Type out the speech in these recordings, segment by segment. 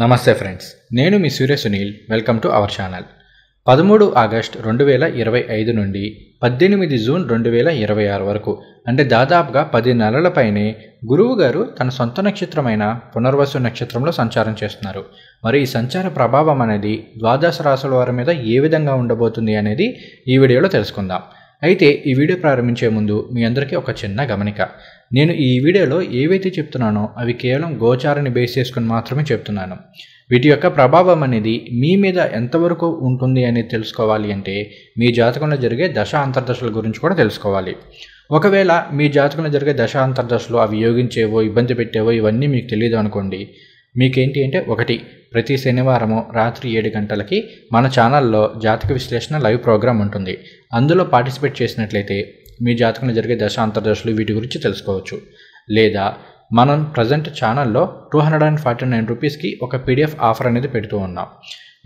నమస్తే ఫ్రెండ్స్, నేను మీ Surya Sunil. Welcome to our channel. 13 August 2025 నుండి 18 జూన్ 2026 వరకు అంటే దాదాపుగా 10 నెలల పైనే గురువు గారు తన సొంత నక్షత్రమైన పునర్వసు నక్షత్రంలో సంచారం చేస్తున్నారు. మరి ఈ సంచార ప్రభావం అనేది ద్వాదశ రాశుల వారి మీద ఏ విధంగా ఉండబోతుంది అనేది ఈ వీడియోలో తెలుసుకుందాం. అయితే ఈ వీడియో ప్రారంభించే ముందు మీ అందరికీ ఒక చిన్న గమనిక. నేను ఈ వీడియోలో ఏవైతే చెప్తున్నానో అవి కేవలం గోచారాన్ని బేస్ చేసుకుని మాత్రమే చెప్తున్నాను. వీటి యొక్క ప్రభావం అనేది మీ మీద ఎంతవరకు ఉంటుంది అనేది తెలుసుకోవాలి అంటే మీ జాతకంలో జరిగే దశ అంతర్దశల గురించి కూడా తెలుసుకోవాలి. ఒకవేళ మీ జాతకంలో జరిగే దశ అంతర్దశలు అవి యోగించేవో ఇబ్బంది పెట్టేవో ఇవన్నీ మీకు తెలియదు అనుకోండి, మీకేంటి అంటే ఒకటి, ప్రతి శనివారము రాత్రి 7 గంటలకి మన ఛానల్లో జాతక విశ్లేషణ లైవ్ ప్రోగ్రామ్ ఉంటుంది. అందులో పార్టిసిపేట్ చేసినట్లయితే మీ జాతకంలో జరిగే దశ అంతర్దశలు వీటి గురించి తెలుసుకోవచ్చు. లేదా మనం ప్రజెంట్ ఛానల్లో 249 రూపీస్కి ఒక పీడిఎఫ్ ఆఫర్ అనేది పెడుతూ ఉన్నాం.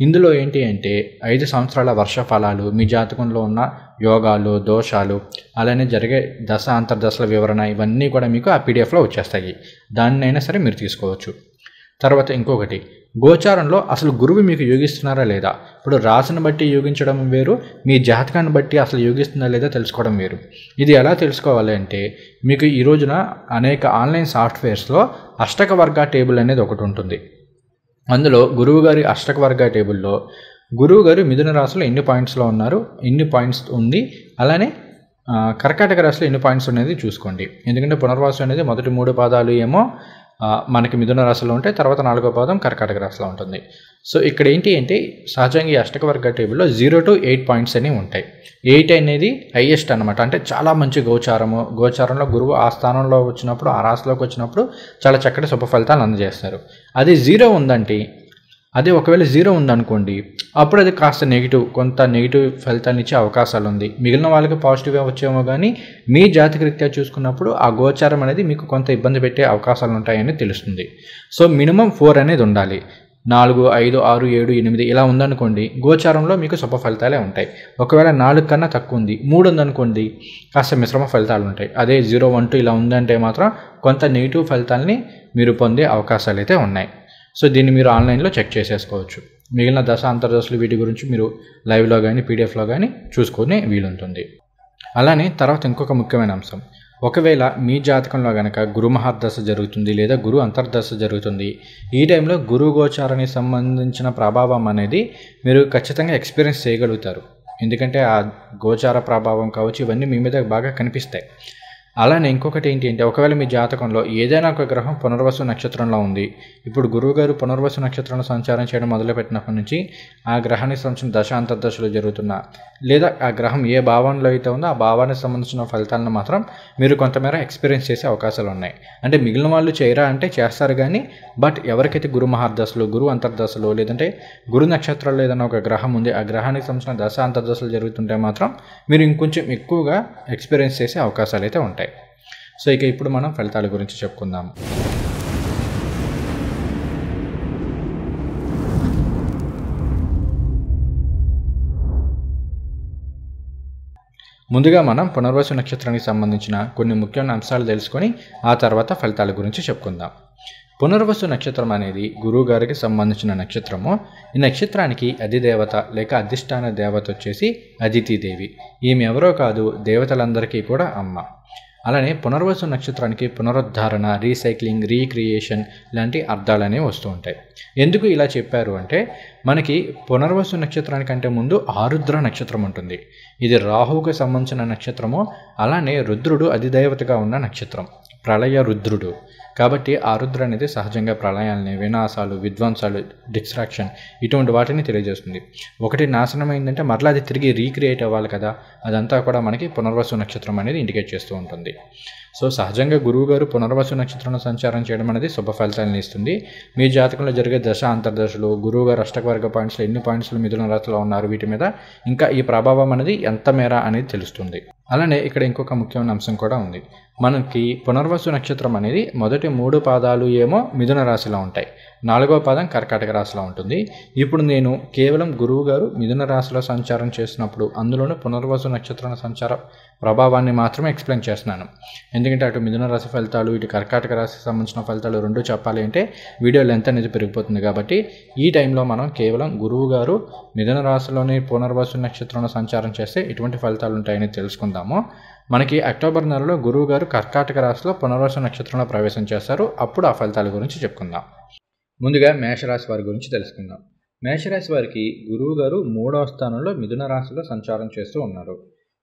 ఇందులో ఏంటి అంటే 5 సంవత్సరాల వర్ష ఫలాలు, మీ జాతకంలో ఉన్న యోగాలు, దోషాలు, అలానే జరిగే దశ అంతర్దశల వివరణ ఇవన్నీ కూడా మీకు ఆ పీడిఎఫ్లో వచ్చేస్తాయి. దాన్నైనా సరే మీరు తీసుకోవచ్చు. తర్వాత ఇంకొకటి, గోచారంలో అసలు గురువు మీకు యోగిస్తున్నారా లేదా. ఇప్పుడు రాశిని బట్టి యోగించడం వేరు, మీ జాతకాన్ని బట్టి అసలు యోగిస్తుందా లేదా తెలుసుకోవడం వేరు. ఇది ఎలా తెలుసుకోవాలి అంటే మీకు ఈ రోజున అనేక ఆన్లైన్ సాఫ్ట్వేర్స్లో అష్టక వర్గ టేబుల్ అనేది ఒకటి ఉంటుంది. అందులో గురువుగారి అష్టక వర్గ టేబుల్లో గురువుగారు మిథున రాశిలో ఎన్ని పాయింట్స్లో ఉన్నారు, ఎన్ని పాయింట్స్ ఉంది, అలానే కర్కాటక రాశిలో ఎన్ని పాయింట్స్ అనేది చూసుకోండి. ఎందుకంటే పునర్వాసు అనేది మొదటి 3 పాదాలు ఏమో మనకి మిథున రాశిలో ఉంటాయి, తర్వాత 4వ పాదం కర్కాటక రాశిలో ఉంటుంది. సో ఇక్కడ ఏంటి అంటే సహజంగా ఈ అష్టక వర్గ టేబుల్లో 0 to 8 పాయింట్స్ అనేవి ఉంటాయి. 8 అనేది హైయెస్ట్ అనమాట. అంటే చాలా మంచి గోచారంలో గురువు ఆ స్థానంలో వచ్చినప్పుడు, ఆ రాశిలోకి వచ్చినప్పుడు చాలా చక్కటి శుభ ఫలితాలు అందజేస్తారు. అది 0 ఉందంటే, అదే ఒకవేళ 0 ఉందనుకోండి, అప్పుడు అది కాస్త కొంత నెగిటివ్ ఫలితాలను ఇచ్చే అవకాశాలు ఉంది. మిగిలిన వాళ్ళకి పాజిటివ్గా వచ్చేమో కానీ మీ జాతక రీత్యా చూసుకున్నప్పుడు ఆ గోచారం అనేది మీకు కొంత ఇబ్బంది పెట్టే అవకాశాలు ఉంటాయని తెలుస్తుంది. సో మినిమం 4 అనేది ఉండాలి. 4, 5, 6, 7, 8 ఇలా ఉందనుకోండి, గోచారంలో మీకు శుభ ఫలితాలే ఉంటాయి. ఒకవేళ 4 కన్నా తక్కువ ఉంది, 3 ఉందనుకోండి, కాస్త మిశ్రమ ఫలితాలు ఉంటాయి. అదే 0, 1, 2 ఇలా ఉందంటే మాత్రం కొంత నెగిటివ్ ఫలితాలని మీరు పొందే అవకాశాలు అయితే ఉన్నాయి. సో దీన్ని మీరు ఆన్లైన్లో చెక్ చేసేసుకోవచ్చు. మిగిలిన దశ అంతర్దశలు వీటి గురించి మీరు లైవ్లో కానీ పీడిఎఫ్లో కానీ చూసుకునే వీలుంటుంది. అలానే తర్వాత ఇంకొక ముఖ్యమైన అంశం, ఒకవేళ మీ జాతకంలో కనుక గురు మహర్దశ జరుగుతుంది లేదా గురు అంతర్దశ జరుగుతుంది, ఈ టైంలో గురు గోచారానికి సంబంధించిన ప్రభావం అనేది మీరు ఖచ్చితంగా ఎక్స్పీరియన్స్ చేయగలుగుతారు. ఎందుకంటే ఆ గోచార ప్రభావం కావచ్చు ఇవన్నీ మీ మీద బాగా కనిపిస్తాయి. అలానే ఇంకొకటి ఏంటి అంటే ఒకవేళ మీ జాతకంలో ఏదైనా ఒక గ్రహం పునర్వసు నక్షత్రంలో ఉంది, ఇప్పుడు గురువుగారు పునర్వసు నక్షత్రంలో సంచారం చేయడం మొదలుపెట్టినప్పటి నుంచి ఆ గ్రహానికి సంబంధించిన దశ అంతర్దశలు జరుగుతున్నా, లేదా ఆ గ్రహం ఏ భావంలో అయితే ఉందో ఆ భావానికి సంబంధించిన ఫలితాలను మాత్రం మీరు కొంతమేర ఎక్స్పీరియన్స్ చేసే అవకాశాలు ఉన్నాయి. అంటే మిగిలిన వాళ్ళు చేయరా అంటే చేస్తారు కానీ, బట్ ఎవరికైతే గురు మహర్దశలు, గురు అంతర్దశలు, లేదంటే గురు నక్షత్రాలు ఏదైనా ఒక గ్రహం ఉంది, ఆ గ్రహానికి సంబంధించిన దశ అంతర్దశలు జరుగుతుంటే మాత్రం మీరు ఇంకొంచెం ఎక్కువగా ఎక్స్పీరియన్స్ చేసే అవకాశాలు అయితే ఉంటాయి. సో ఇక ఇప్పుడు మనం ఫలితాల గురించి చెప్పుకుందాం. ముందుగా మనం పునర్వసు నక్షత్రానికి సంబంధించిన కొన్ని ముఖ్యమైన అంశాలు తెలుసుకొని ఆ తర్వాత ఫలితాల గురించి చెప్పుకుందాం. పునర్వసు నక్షత్రం అనేది గురువు గారికి సంబంధించిన నక్షత్రము. ఈ నక్షత్రానికి అధిదేవత లేక అధిష్టాన దేవత వచ్చేసి అదితిదేవి. ఈమె ఎవరో కాదు, దేవతలందరికీ కూడా అమ్మ. అలానే పునర్వసు నక్షత్రానికి పునరుద్ధరణ, రీసైక్లింగ్, రీక్రియేషన్ లాంటి అర్థాలు అనేవి వస్తూ ఉంటాయి. ఎందుకు ఇలా చెప్పారు అంటే మనకి పునర్వసు నక్షత్రానికంటే ముందు ఆరుద్ర నక్షత్రం ఉంటుంది. ఇది రాహువుకు సంబంధించిన నక్షత్రము. అలానే రుద్రుడు అధిదేవతగా ఉన్న నక్షత్రం, ప్రళయ రుద్రుడు. కాబట్టి ఆ రుద్ర అనేది సహజంగా ప్రళయాలని, వినాశాలు, విధ్వంసాలు, డిస్ట్రాక్షన్ ఇటువంటి వాటిని తెలియజేస్తుంది. ఒకటి నాశనం అయిందంటే మరలా అది తిరిగి రీక్రియేట్ అవ్వాలి కదా, అదంతా కూడా మనకి పునర్వసు నక్షత్రం అనేది ఇండికేట్ చేస్తూ ఉంటుంది. సో సహజంగా గురువుగారు పునర్వసు నక్షత్రంలో సంచారం చేయడం అనేది శుభ ఫలితాలను ఇస్తుంది. మీ జాతకంలో జరిగే దశ అంతర్దశలు, గురువుగారు అష్టక వర్గ పాయింట్స్లో ఎన్ని పాయింట్స్లు మిథున రాశిలో ఉన్నారు, వీటి మీద ఇంకా ఈ ప్రభావం అనేది ఎంత మేర అనేది తెలుస్తుంది. అలానే ఇక్కడ ఇంకొక ముఖ్యమైన అంశం కూడా ఉంది. మనకి పునర్వసు నక్షత్రం అనేది మొదటి 3 పాదాలు ఏమో మిథున రాశిలో ఉంటాయి, 4వ పాదం కర్కాటక రాశిలో ఉంటుంది. ఇప్పుడు నేను కేవలం గురువు గారు మిథున రాశిలో సంచారం చేసినప్పుడు అందులోనూ పునర్వసు నక్షత్రం సంచార ప్రభావాన్ని మాత్రమే ఎక్స్ప్లెయిన్ చేస్తున్నాను. ఎందుకంటే అటు మిథున రాశి ఫలితాలు, ఇటు కర్కాటక రాశికి సంబంధించిన ఫలితాలు రెండు చెప్పాలి అంటే వీడియో లెంత్ అనేది పెరిగిపోతుంది. కాబట్టి ఈ టైంలో మనం కేవలం గురువు గారు మిథున రాశిలోని పునర్వసు నక్షత్రంలో సంచారం చేస్తే ఎటువంటి ఫలితాలు ఉంటాయని తెలుసుకుందాము. మనకి అక్టోబర్ నెలలో గురువు గారు కర్కాటక రాశిలో పునర్వసు నక్షత్రంలో ప్రవేశం చేస్తారు. అప్పుడు ఆ ఫలితాల గురించి చెప్పుకుందాం. ముందుగా మేషరాశి వారి గురించి తెలుసుకుందాం. మేషరాశి వారికి గురువు గారు 3వ స్థానంలో మిథున రాశిలో సంచారం చేస్తూ ఉన్నారు.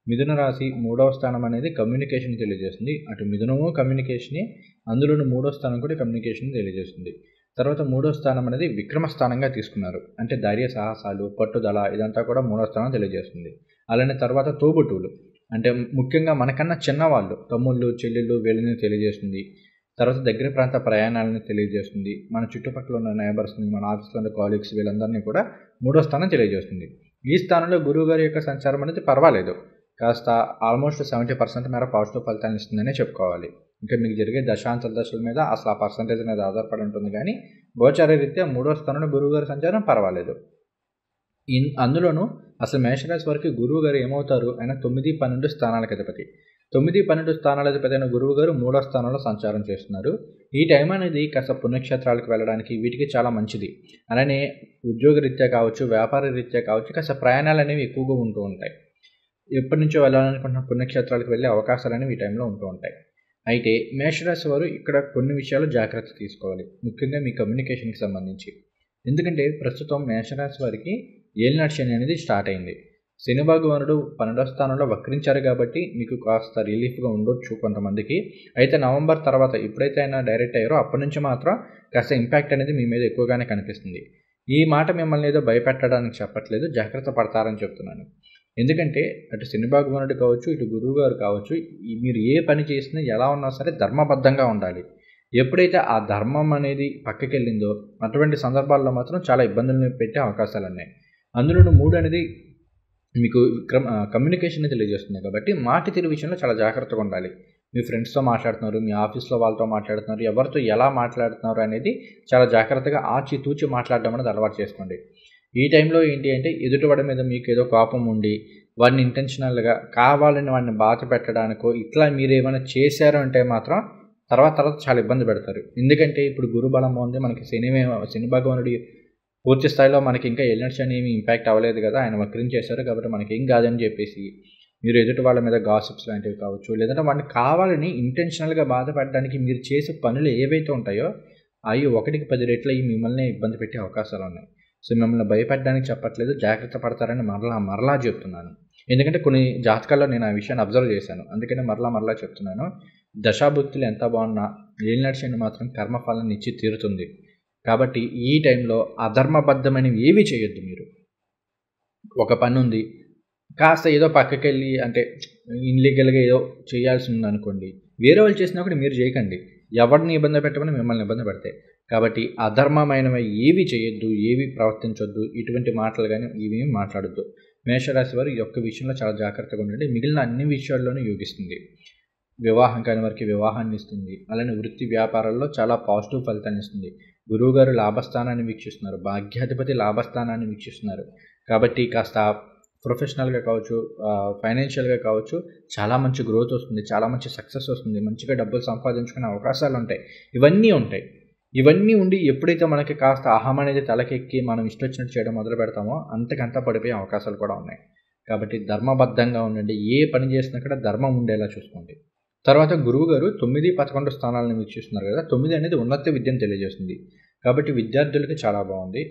మిథున రాశి 3వ స్థానం అనేది కమ్యూనికేషన్ తెలియజేస్తుంది. అటు మిథునము కమ్యూనికేషనే, అందులోని 3వ స్థానం కూడా కమ్యూనికేషన్ తెలియజేస్తుంది. తర్వాత 3వ స్థానం అనేది విక్రమ స్థానంగా తీసుకున్నారు. అంటే ధైర్య సాహసాలు, పట్టుదల ఇదంతా కూడా 3వ స్థానం తెలియజేస్తుంది. అలానే తర్వాత తోబుట్టువులు, అంటే ముఖ్యంగా మనకన్నా చిన్నవాళ్ళు, తమ్ముళ్ళు చెల్లెళ్ళు వీళ్ళని తెలియజేస్తుంది. తర్వాత దగ్గర ప్రాంత ప్రయాణాలను తెలియజేస్తుంది. మన చుట్టుపక్కల ఉన్న నైబర్స్ని, మన ఆఫీస్లో ఉన్న కాలీగ్స్ వీళ్ళందరినీ కూడా 3వ స్థానం తెలియజేస్తుంది. ఈ స్థానంలో గురువు గారి యొక్క సంచారం అనేది పర్వాలేదు, కాస్త ఆల్మోస్ట్ 70% మేర పాజిటివ్ ఫలితాన్ని ఇస్తుందనే చెప్పుకోవాలి. ఇంకా మీకు జరిగే దశాంతర్దశల మీద అసలు ఆ పర్సంటేజ్ అనేది ఆధారపడి ఉంటుంది. కానీ గోచార రీత్యా 3వ స్థానంలో గురువు గారి సంచారం పర్వాలేదు. అందులోనూ అసలు మేషరాశి వారికి గురువు గారు ఏమవుతారు, ఆయన 9, 12 స్థానాలకు అధిపతి. 9, 12 స్థానాల అధిపతి అయిన గురువు గారు 3వ స్థానంలో సంచారం చేస్తున్నారు. ఈ టైం అనేది కాస్త పుణ్యక్షేత్రాలకు వెళ్ళడానికి వీటికి చాలా మంచిది. అలానే ఉద్యోగ రీత్యా కావచ్చు, వ్యాపార రీత్యా కావచ్చు, కాస్త ప్రయాణాలు అనేవి ఎక్కువగా ఉంటూ ఉంటాయి. ఎప్పటి నుంచో వెళ్ళాలనుకుంటున్న పుణ్యక్షేత్రాలకు వెళ్ళే అవకాశాలు అనేవి ఈ టైంలో ఉంటూ ఉంటాయి. అయితే మేషరాశి వారు ఇక్కడ కొన్ని విషయాలు జాగ్రత్త తీసుకోవాలి, ముఖ్యంగా మీ కమ్యూనికేషన్కి సంబంధించి. ఎందుకంటే ప్రస్తుతం మేషరాశి వారికి ఏలినాటి శని అనేది స్టార్ట్ అయింది. శని భగవానుడు 12వ స్థానంలో వక్రించారు కాబట్టి మీకు కాస్త రిలీఫ్గా ఉండొచ్చు కొంతమందికి. అయితే నవంబర్ తర్వాత ఎప్పుడైతే ఆయన డైరెక్ట్ అయ్యారో అప్పటి నుంచి మాత్రం కాస్త ఇంపాక్ట్ అనేది మీ మీద ఎక్కువగానే కనిపిస్తుంది. ఈ మాట మిమ్మల్ని ఏదో భయపెట్టడానికి చెప్పట్లేదు, జాగ్రత్త పడతారని చెప్తున్నాను. ఎందుకంటే అటు శని భగవానుడు కావచ్చు, ఇటు గురువు గారు కావచ్చు, మీరు ఏ పని చేసినా ఎలా ఉన్నా సరే ధర్మబద్ధంగా ఉండాలి. ఎప్పుడైతే ఆ ధర్మం అనేది పక్కకి వెళ్ళిందో అటువంటి సందర్భాల్లో మాత్రం చాలా ఇబ్బందులను పెట్టే అవకాశాలు ఉన్నాయి. అందులోనూ 3 అనేది మీకు కమ్యూనికేషన్ తెలియజేస్తుంది కాబట్టి మాట తీరు విషయంలో చాలా జాగ్రత్తగా ఉండాలి. మీ ఫ్రెండ్స్తో మాట్లాడుతున్నారు, మీ ఆఫీస్లో వాళ్ళతో మాట్లాడుతున్నారు, ఎవరితో ఎలా మాట్లాడుతున్నారు అనేది చాలా జాగ్రత్తగా ఆచితూచి మాట్లాడడం అనేది అలవాటు చేసుకోండి. ఈ టైంలో ఏంటి అంటే ఎదుటివాడి మీద మీకు ఏదో కోపం ఉండి వాడిని ఇంటెన్షనల్గా కావాలని వాడిని బాధ పెట్టడానికో ఇట్లా మీరు ఏమైనా చేశారు అంటే మాత్రం తర్వాత చాలా ఇబ్బంది పెడతారు. ఎందుకంటే ఇప్పుడు గురు బలం ఉంది, మనకి శని భగవానుడి పూర్తి స్థాయిలో మనకి ఇంకా ఏలినాటి శని ఏమి ఇంపాక్ట్ అవ్వలేదు కదా, ఆయన వక్రించేశారు కాబట్టి మనకి ఏం కాదని చెప్పేసి మీరు ఎదుటి వాళ్ళ మీద గాసిప్స్ లాంటివి కావచ్చు, లేదంటే వాడిని కావాలని ఇంటెన్షనల్గా బాధపడడానికి మీరు చేసే పనులు ఏవైతే ఉంటాయో అవి 1కి 10 రెట్లు అయ్యి మిమ్మల్ని ఇబ్బంది పెట్టే అవకాశాలు ఉన్నాయి. సో మిమ్మల్ని భయపెట్టడానికి చెప్పట్లేదు, జాగ్రత్త పడతారని మరలా చెప్తున్నాను. ఎందుకంటే కొన్ని జాతకాల్లో నేను ఆ విషయాన్ని అబ్జర్వ్ చేశాను, అందుకని మరలా చెప్తున్నాను. దశాభుక్తులు ఎంత బాగున్నా ఏలినాటి శని మాత్రం కర్మఫలాన్ని ఇచ్చి తీరుతుంది. కాబట్టి ఈ టైంలో అధర్మబద్ధమైనవి ఏవి చేయొద్దు. మీరు ఒక పని ఉంది, కాస్త ఏదో పక్కకి వెళ్ళి అంటే ఇన్లీగల్గా ఏదో చేయాల్సి ఉందనుకోండి, వేరే వాళ్ళు చేసినా కూడా మీరు చేయకండి. ఎవరిని ఇబ్బంది పెట్టమని మిమ్మల్ని ఇబ్బంది పెడతాయి. కాబట్టి అధర్మమైనవి ఏవి చేయొద్దు, ఏవి ప్రవర్తించొద్దు, ఇటువంటి మాటలు కానీ ఇవేమి మాట్లాడొద్దు. మేషరాశి వారు ఈ యొక్క విషయంలో చాలా జాగ్రత్తగా ఉండండి. మిగిలిన అన్ని విషయాల్లోనూ యోగిస్తుంది. వివాహం కాని వారికి వివాహాన్ని ఇస్తుంది. అలానే వృత్తి వ్యాపారాల్లో చాలా పాజిటివ్ ఫలితాన్ని ఇస్తుంది. గురువుగారు లాభస్థానాన్ని వీక్షిస్తున్నారు, భాగ్యాధిపతి లాభస్థానాన్ని వీక్షిస్తున్నారు. కాబట్టి కాస్త ప్రొఫెషనల్గా కావచ్చు, ఫైనాన్షియల్గా కావచ్చు చాలా మంచి గ్రోత్ వస్తుంది, చాలా మంచి సక్సెస్ వస్తుంది, మంచిగా డబ్బులు సంపాదించుకునే అవకాశాలు ఉంటాయి. ఇవన్నీ ఉంటాయి. ఇవన్నీ ఉండి ఎప్పుడైతే మనకి కాస్త అహం అనేది తలకెక్కి మనం ఇష్టం వచ్చినట్టు చేయడం మొదలు పెడతామో అంతకంతా పడిపోయే అవకాశాలు కూడా ఉన్నాయి. కాబట్టి ధర్మబద్ధంగా ఉండండి. ఏ పని చేసినా కూడా ధర్మం ఉండేలా చూసుకోండి. తర్వాత గురువు గారు 9, 11 స్థానాలను వీక్షిస్తున్నారు కదా. 9 అనేది ఉన్నత విద్యను తెలియజేస్తుంది. కాబట్టి విద్యార్థులకి చాలా బాగుంది.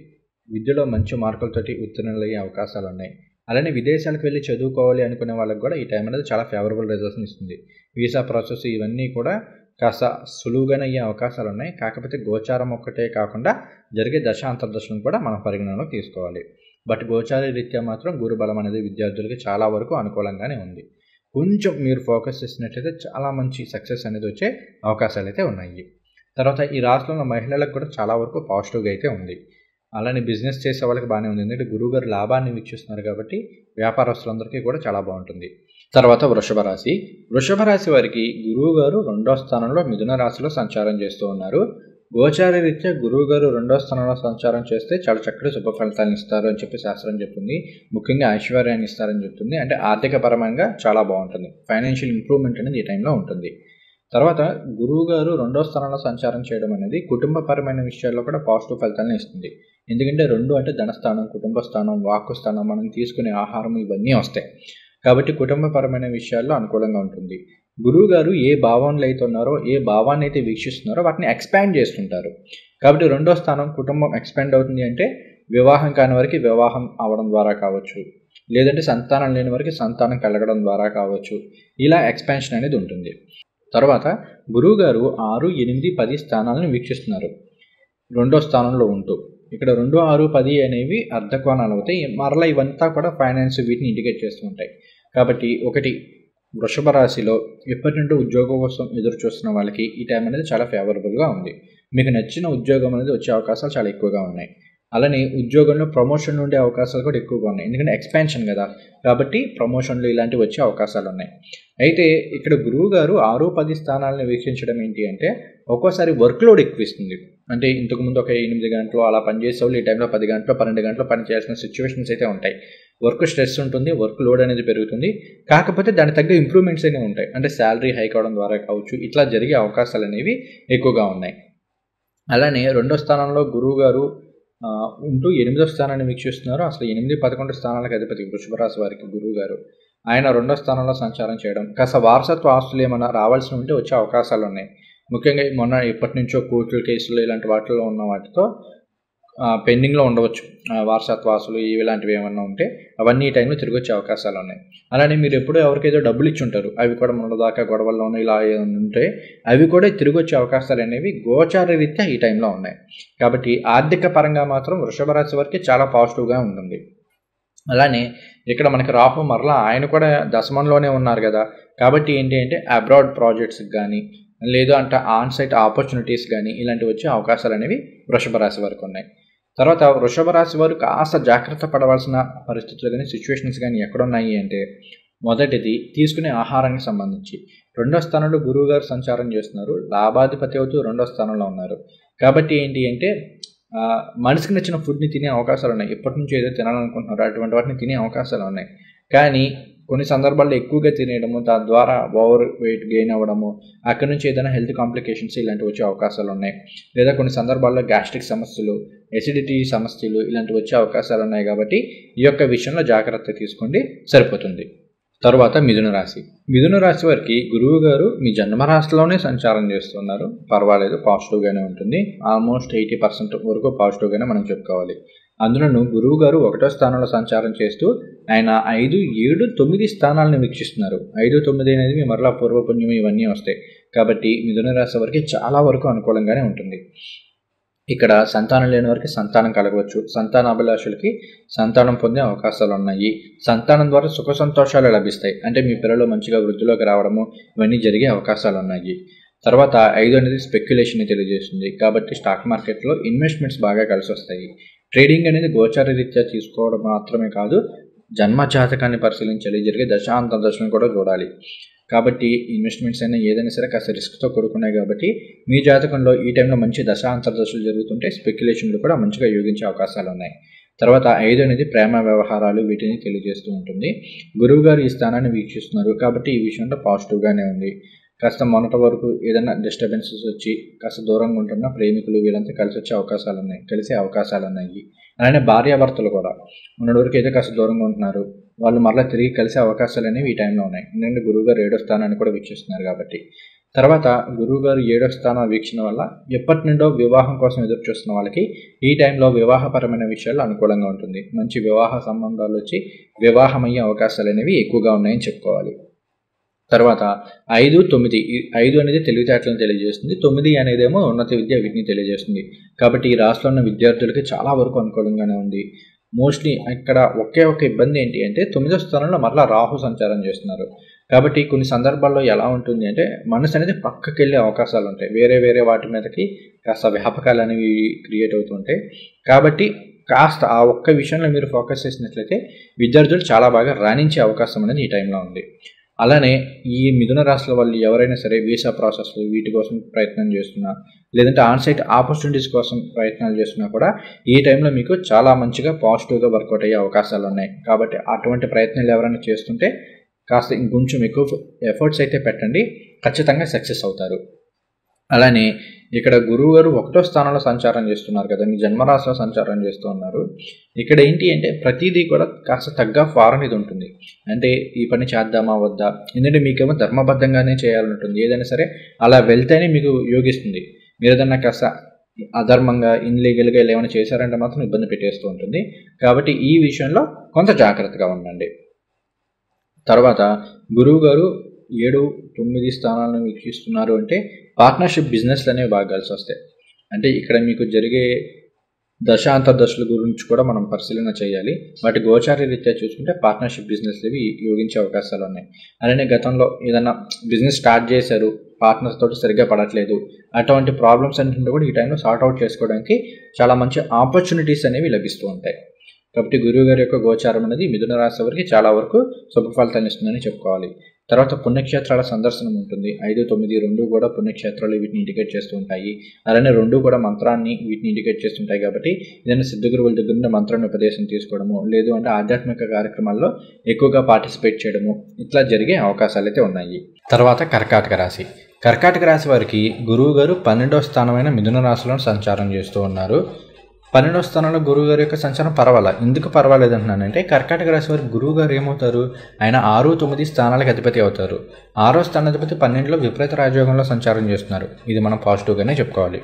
విద్యలో మంచి మార్కులతోటి ఉత్తీర్ణులయ్యే అవకాశాలు ఉన్నాయి. అలానే విదేశాలకు వెళ్ళి చదువుకోవాలి అనుకునే వాళ్ళకి కూడా ఈ టైం అనేది చాలా ఫేవరబుల్ రిజల్ట్స్ని ఇస్తుంది. వీసా ప్రాసెస్ ఇవన్నీ కూడా కాస్త సులువుగానే అయ్యే అవకాశాలు ఉన్నాయి. కాకపోతే గోచారం ఒక్కటే కాకుండా జరిగే దశ అంతర్దశలను కూడా మనం పరిగణనలో తీసుకోవాలి. బట్ గోచార రీత్యా మాత్రం గురుబలం అనేది విద్యార్థులకి చాలా వరకు అనుకూలంగానే ఉంది. కొంచెం మీరు ఫోకస్ చేసినట్లయితే చాలా మంచి సక్సెస్ అనేది వచ్చే అవకాశాలు అయితే ఉన్నాయి. తర్వాత ఈ రాశిలో ఉన్న మహిళలకు కూడా చాలా వరకు పాజిటివ్గా అయితే ఉంది. అలానే బిజినెస్ చేసే వాళ్ళకి బాగానే ఉంది. ఎందుకంటే గురువుగారు లాభాన్ని వీక్షిస్తున్నారు కాబట్టి వ్యాపారస్తులందరికీ కూడా చాలా బాగుంటుంది. తర్వాత వృషభ రాశి వారికి గురువు గారు 2వ స్థానంలో మిథున రాశిలో సంచారం చేస్తూ ఉన్నారు. గోచార రీత్యా గురువు గారు 2వ స్థానంలో సంచారం చేస్తే చాలా చక్కటి శుభ ఫలితాలను ఇస్తారు అని చెప్పి శాస్త్రం చెప్తుంది. ముఖ్యంగా ఐశ్వర్యాన్ని ఇస్తారని చెప్తుంది. అంటే ఆర్థిక పరంగా చాలా బాగుంటుంది. ఫైనాన్షియల్ ఇంప్రూవ్మెంట్ అనేది ఈ టైంలో ఉంటుంది. తర్వాత గురువు గారు 2వ స్థానంలో సంచారం చేయడం అనేది కుటుంబపరమైన విషయాల్లో కూడా పాజిటివ్ ఫలితాలను ఇస్తుంది. ఎందుకంటే 2 అంటే ధనస్థానం, కుటుంబ స్థానం, వాక్కు స్థానం, మనం తీసుకునే ఆహారం ఇవన్నీ వస్తాయి. కాబట్టి కుటుంబపరమైన విషయాల్లో అనుకూలంగా ఉంటుంది. గురువు గారు ఏ భావంలో అయితే ఉన్నారో, ఏ భావాన్ని అయితే వీక్షిస్తున్నారో వాటిని ఎక్స్పాండ్ చేస్తుంటారు. కాబట్టి 2వ స్థానం కుటుంబం ఎక్స్పాండ్ అవుతుంది అంటే వివాహం కాని వారికి వివాహం అవ్వడం ద్వారా కావచ్చు, లేదంటే సంతానం లేని వారికి సంతానం కలగడం ద్వారా కావచ్చు. ఇలా ఎక్స్పాన్షన్ అనేది ఉంటుంది. తర్వాత గురువు గారు 6, 8, 10 స్థానాలను వీక్షిస్తున్నారు 2వ స్థానంలో ఉంటూ. ఇక్కడ 2, 6, 10 అనేవి అర్ధకోణాలు అవుతాయి. మరలా ఇవంతా కూడా ఫైనాన్స్ వీటిని ఇండికేట్ చేస్తూ ఉంటాయి. కాబట్టి ఒకటి వృషభ రాశిలో ఎప్పటి నుండి ఉద్యోగం కోసం ఎదురు చూస్తున్న వాళ్ళకి ఈ టైం అనేది చాలా ఫేవరబుల్గా ఉంది. మీకు నచ్చిన ఉద్యోగం అనేది వచ్చే అవకాశాలు చాలా ఎక్కువగా ఉన్నాయి. అలానే ఉద్యోగంలో ప్రమోషన్ ఉండే అవకాశాలు కూడా ఎక్కువగా ఉన్నాయి. ఎందుకంటే ఎక్స్పాన్షన్ కదా, కాబట్టి ప్రమోషన్లు ఇలాంటివి వచ్చే అవకాశాలు ఉన్నాయి. అయితే ఇక్కడ గురువు గారు 6, 10 స్థానాలను వీక్షించడం ఏంటి అంటే ఒక్కోసారి వర్క్ లోడ్ ఎక్కువ ఇస్తుంది. అంటే ఇంతకుముందు ఒక 8 గంటలు అలా పనిచేసే వాళ్ళు ఈ టైంలో 10 గంటలు, 12 గంటలు పని చేయాల్సిన సిచ్యువేషన్స్ అయితే ఉంటాయి. వర్క్ స్ట్రెస్ ఉంటుంది, వర్క్ లోడ్ అనేది పెరుగుతుంది. కాకపోతే దానికి తగ్గ ఇంప్రూవ్మెంట్స్ అనేవి ఉంటాయి. అంటే శాలరీ హైక్ అవడం ద్వారా కావచ్చు, ఇట్లా జరిగే అవకాశాలు అనేవి ఎక్కువగా ఉన్నాయి. అలానే 2వ స్థానంలో గురువు గారు ఉంటూ 8వ స్థానాన్ని వీక్షిస్తున్నారు. అసలు 8, 11 స్థానాలకు అధిపతి వృషభ రాశి వారికి గురువు గారు. ఆయన 2వ స్థానంలో సంచారం చేయడం కాస్త వారసత్వ ఆస్తులు ఏమైనా రావాల్సి ఉంటే వచ్చే అవకాశాలు ఉన్నాయి. ముఖ్యంగా మొన్న ఎప్పటి నుంచో కోర్టుల కేసులు ఇలాంటి వాటిలో ఉన్న వాటితో పెండింగ్లో ఉండవచ్చు. వారసత్వ ఆస్తులు ఇలాంటివి ఏమన్నా ఉంటే అవన్నీ ఈ టైంలో తిరిగి వచ్చే అవకాశాలు ఉన్నాయి. అలానే మీరు ఎప్పుడో ఎవరికైతే డబ్బులు ఇచ్చి ఉంటారు, అవి కూడా మొన్నదాకా గొడవల్లోనూ ఇలా ఉంటే అవి కూడా తిరిగి వచ్చే అవకాశాలు అనేవి గోచార రీత్యా ఈ టైంలో ఉన్నాయి. కాబట్టి ఆర్థిక పరంగా మాత్రం వృషభ రాశి వారికి చాలా పాజిటివ్గా ఉంటుంది. అలానే ఇక్కడ మనకి రాహు మరలా ఆయన కూడా దశమంలోనే ఉన్నారు కదా, కాబట్టి ఏంటి అంటే అబ్రాడ్ ప్రాజెక్ట్స్కి కానీ లేదు అంటే ఆన్ సైట్ ఆపర్చునిటీస్ కానీ ఇలాంటివి వచ్చే అవకాశాలు అనేవి వృషభ రాశి వారికి ఉన్నాయి. తర్వాత వృషభ రాశి వారు కాస్త జాగ్రత్త పడవలసిన పరిస్థితులు కానీ సిచ్యువేషన్స్ కానీ ఎక్కడున్నాయి అంటే మొదటిది తీసుకునే ఆహారానికి సంబంధించి 2వ స్థానంలో గురువు గారు సంచారం చేస్తున్నారు. లాభాధిపతి అవుతూ 2వ స్థానంలో ఉన్నారు. కాబట్టి ఏంటి అంటే మనసుకి నచ్చిన ఫుడ్ని తినే అవకాశాలు ఉన్నాయి. ఎప్పటి నుంచి ఏదో తినాలనుకుంటున్నారో అటువంటి వాటిని తినే అవకాశాలు ఉన్నాయి. కానీ కొన్ని సందర్భాల్లో ఎక్కువగా తినేయడము, దాని ద్వారా ఓవర్ వెయిట్ గెయిన్ అవ్వడము, అక్కడి నుంచి ఏదైనా హెల్త్ కాంప్లికేషన్స్ ఇలాంటివి వచ్చే అవకాశాలు ఉన్నాయి. లేదా కొన్ని సందర్భాల్లో గ్యాస్ట్రిక్ సమస్యలు, ఎసిడిటీ సమస్యలు ఇలాంటివి వచ్చే అవకాశాలు ఉన్నాయి. కాబట్టి ఈ యొక్క విషయంలో జాగ్రత్త తీసుకోండి, సరిపోతుంది. తర్వాత మిథున రాశి. మిథున రాశి వారికి గురువు గారు మీ జన్మరాశిలోనే సంచారం చేస్తున్నారు. పర్వాలేదు, పాజిటివ్గానే ఉంటుంది. ఆల్మోస్ట్ 80% వరకు పాజిటివ్గానే మనం చెప్పుకోవాలి. అందులోనూ గురువు గారు 1వ స్థానంలో సంచారం చేస్తూ ఆయన 5, 7, 9 స్థానాలను వీక్షిస్తున్నారు. 5, 9 అనేది మరలా పూర్వపుణ్యం ఇవన్నీ వస్తాయి. కాబట్టి మిథున రాశి వారికి చాలా వరకు అనుకూలంగానే ఉంటుంది. ఇక్కడ సంతానం లేని వారికి సంతానం కలగవచ్చు. సంతానాభిలాషులకి సంతానం పొందే అవకాశాలు ఉన్నాయి. సంతానం ద్వారా సుఖ సంతోషాలు లభిస్తాయి. అంటే మీ పిల్లలు మంచిగా వృద్ధిలోకి రావడము ఇవన్నీ జరిగే అవకాశాలు ఉన్నాయి. తర్వాత 5 అనేది స్పెక్యులేషన్ తెలియజేస్తుంది. కాబట్టి స్టాక్ మార్కెట్లో ఇన్వెస్ట్మెంట్స్ బాగా కలిసి వస్తాయి. ట్రేడింగ్ అనేది గోచార రీత్యా తీసుకోవడం మాత్రమే కాదు, జన్మ జాతకాన్ని పరిశీలించాలి, జరిగే దశాంతర దశలను కూడా చూడాలి. కాబట్టి ఇన్వెస్ట్మెంట్స్ అయినా ఏదైనా సరే కాస్త రిస్క్తో కూడుకున్నాయి. కాబట్టి మీ జాతకంలో ఈ టైంలో మంచి దశాంతర దశలు జరుగుతుంటే స్పెక్యులేషన్లు కూడా మంచిగా యోగించే అవకాశాలు ఉన్నాయి. తర్వాత 5 అనేది ప్రేమ వ్యవహారాలు వీటిని తెలియజేస్తూ ఉంటుంది. గురువు గారు ఈ స్థానాన్ని వీక్షిస్తున్నారు. కాబట్టి ఈ విషయంలో పాజిటివ్గానే ఉంది. కాస్త మొన్నటి వరకు ఏదైనా డిస్టర్బెన్సెస్ వచ్చి కాస్త దూరంగా ఉంటున్న ప్రేమికులు వీళ్ళంతా కలిసే అవకాశాలు ఉన్నాయి. అలానే భార్యాభర్తలు కూడా మొన్నటి వరకు అయితే కాస్త దూరంగా ఉంటున్నారు, వాళ్ళు మరలా తిరిగి కలిసే అవకాశాలు అనేవి ఈ టైంలో ఉన్నాయి. ఎందుకంటే గురువుగారు 7వ స్థానాన్ని కూడా వీక్షిస్తున్నారు కాబట్టి. తర్వాత గురువుగారు 7వ స్థానం వీక్షణ వల్ల ఎప్పటి నుండో వివాహం కోసం ఎదురు చూస్తున్న వాళ్ళకి ఈ టైంలో వివాహపరమైన విషయాలు అనుకూలంగా ఉంటుంది. మంచి వివాహ సంబంధాలు వచ్చి వివాహమయ్యే అవకాశాలు అనేవి ఎక్కువగా ఉన్నాయని చెప్పుకోవాలి. తర్వాత 5, 9 5 అనేది తెలివితేటలను తెలియజేస్తుంది. 9 అనేదేమో ఉన్నత విద్య వీటిని తెలియజేస్తుంది. కాబట్టి ఈ రాష్ట్రంలో ఉన్న విద్యార్థులకి చాలా వరకు అనుకూలంగానే ఉంది. మోస్ట్లీ ఇక్కడ ఒకే ఒక ఇబ్బంది ఏంటి అంటే 9వ స్థానంలో మరలా రాహు సంచారం చేస్తున్నారు. కాబట్టి కొన్ని సందర్భాల్లో ఎలా ఉంటుంది అంటే మనసు అనేది పక్కకి వెళ్ళే అవకాశాలు ఉంటాయి. వేరే వాటి మీదకి కాస్త వ్యాపకాలు అనేవి క్రియేట్ అవుతుంటాయి. కాబట్టి కాస్త ఆ ఒక్క విషయంలో మీరు ఫోకస్ చేసినట్లయితే విద్యార్థులు చాలా బాగా రాణించే అవకాశం అనేది ఈ టైంలో ఉంది. అలానే ఈ మిథున రాశుల వాళ్ళు ఎవరైనా సరే వీసా ప్రాసెస్లు వీటి కోసం ప్రయత్నం చేస్తున్నా, లేదంటే ఆన్సైట్ ఆపర్చునిటీస్ కోసం ప్రయత్నాలు చేస్తున్నా కూడా ఈ టైంలో మీకు చాలా మంచిగా పాజిటివ్గా వర్కౌట్ అయ్యే అవకాశాలు ఉన్నాయి. కాబట్టి అటువంటి ప్రయత్నాలు ఎవరైనా చేస్తుంటే కాస్త ఇంకొంచెం ఎక్కువ ఎఫర్ట్స్ అయితే పెట్టండి, ఖచ్చితంగా సక్సెస్ అవుతారు. అలానే ఇక్కడ గురువు గారు 1వ స్థానంలో సంచారం చేస్తున్నారు కదా, మీ జన్మరాశిలో సంచారం చేస్తూ ఉన్నారు. ఇక్కడ ఏంటి అంటే ప్రతిదీ కూడా కాస్త తగ్గ ఫారెన్ ఇది ఉంటుంది. అంటే ఈ పని చేద్దామా వద్దా, ఎందుకంటే మీకేమో ధర్మబద్ధంగానే చేయాలంటుంది. ఏదైనా సరే అలా వెళ్తేనే మీకు యోగిస్తుంది. మీరు ఏదన్నా కాస్త అధర్మంగా ఇన్లీగల్గా ఏమైనా చేశారంటే మాత్రం ఇబ్బంది పెట్టేస్తూ ఉంటుంది. కాబట్టి ఈ విషయంలో కొంత జాగ్రత్తగా ఉండండి. తర్వాత గురువు గారు 7, 9 స్థానాలను వీక్షిస్తున్నారు అంటే పార్ట్నర్షిప్ బిజినెస్లు అనేవి బాగా కలిసి వస్తాయి. అంటే ఇక్కడ మీకు జరిగే దశాంతర్దశల గురించి కూడా మనం పరిశీలన చేయాలి. వాటి గోచార రీత్యా చూసుకుంటే పార్ట్నర్షిప్ బిజినెస్లు ఇవి యోగించే అవకాశాలు ఉన్నాయి. అలానే గతంలో ఏదైనా బిజినెస్ స్టార్ట్ చేశారు, పార్ట్నర్స్ తోటి సరిగ్గా పడట్లేదు, అటువంటి ప్రాబ్లమ్స్ అన్నింటినీ కూడా ఈ టైంలో సార్ట్అవుట్ చేసుకోవడానికి చాలా మంచి ఆపర్చునిటీస్ అనేవి లభిస్తూ ఉంటాయి. కాబట్టి గురువు గారి యొక్క గోచారం అనేది మిథున రాశి వారికి చాలా వరకు శుభ ఫలితాన్ని ఇస్తుందని చెప్పుకోవాలి. తర్వాత పుణ్యక్షేత్రాల సందర్శనం ఉంటుంది. 5, 9 రెండు కూడా పుణ్యక్షేత్రాలు వీటిని ఇండికేట్ చేస్తూ ఉంటాయి. అలానే రెండు కూడా మంత్రాన్ని వీటిని ఇండికేట్ చేస్తుంటాయి. కాబట్టి ఏదైనా సిద్ధ గురువుల దగ్గర నుండి మంత్రాన్ని ఉపదేశం తీసుకోవడము, లేదు అంటే ఆధ్యాత్మిక కార్యక్రమాల్లో ఎక్కువగా పార్టిసిపేట్ చేయడము, ఇట్లా జరిగే అవకాశాలు అయితే ఉన్నాయి. తర్వాత కర్కాటక రాశి. కర్కాటక రాశి వారికి గురువు గారు 12వ స్థానమైన మిథున రాశిలో సంచారం చేస్తూ ఉన్నారు. 12వ స్థానంలో గురువు గారి యొక్క సంచారం ఎందుకు పర్వాలేదు అంటున్నానంటే, కర్కాటక రాశి వారికి గురువు గారు ఏమవుతారు, ఆయన 6, 9 స్థానాలకు అధిపతి అవుతారు. 6వ స్థానాధిపతి 12లో విపరీత రాజయోగంలో సంచారం చేస్తున్నారు. ఇది మనం పాజిటివ్గానే చెప్పుకోవాలి.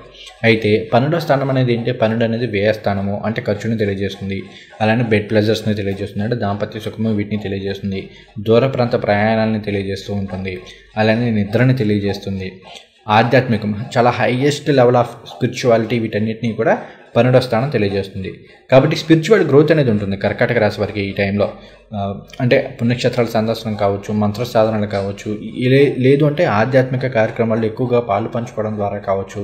అయితే 12వ స్థానం అనేది ఏంటి, 12 అనేది వ్యయ స్థానము, అంటే ఖర్చుని తెలియజేస్తుంది. అలానే బెడ్ ప్లెజర్స్ని తెలియజేస్తుంది, అంటే దాంపత్య సుఖము వీటిని తెలియజేస్తుంది. దూర ప్రాంత ప్రయాణాలని తెలియజేస్తూ ఉంటుంది. అలానే నిద్రని తెలియజేస్తుంది. ఆధ్యాత్మికం, చాలా హైయెస్ట్ లెవెల్ ఆఫ్ స్పిరిచువాలిటీ, వీటన్నిటినీ కూడా 12వ స్థానం తెలియజేస్తుంది. కాబట్టి స్పిరిచువల్ గ్రోత్ అనేది ఉంటుంది కర్కాటక రాశి వారికి ఈ టైంలో. అంటే పుణ్యక్షేత్రాల సందర్శనం కావచ్చు, మంత్ర సాధనలు కావచ్చు, లేదు అంటే ఆధ్యాత్మిక కార్యక్రమాల్లో ఎక్కువగా పాలు పంచుకోవడం ద్వారా కావచ్చు,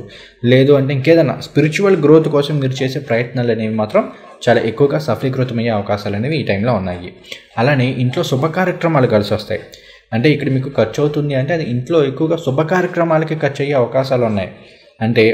లేదు అంటే ఇంకేదైనా స్పిరిచువల్ గ్రోత్ కోసం మీరు చేసే ప్రయత్నాలు అనేవి మాత్రం చాలా ఎక్కువగా సఫలీకృతమయ్యే అవకాశాలు అనేవి ఈ టైంలో ఉన్నాయి. అలానే ఇంట్లో శుభ కార్యక్రమాలు కలిసి వస్తాయి. అంటే ఇక్కడ మీకు ఖర్చు అవుతుంది అంటే అది ఇంట్లో ఎక్కువగా శుభ కార్యక్రమాలకి ఖర్చు అయ్యే అవకాశాలు ఉన్నాయి. అంటే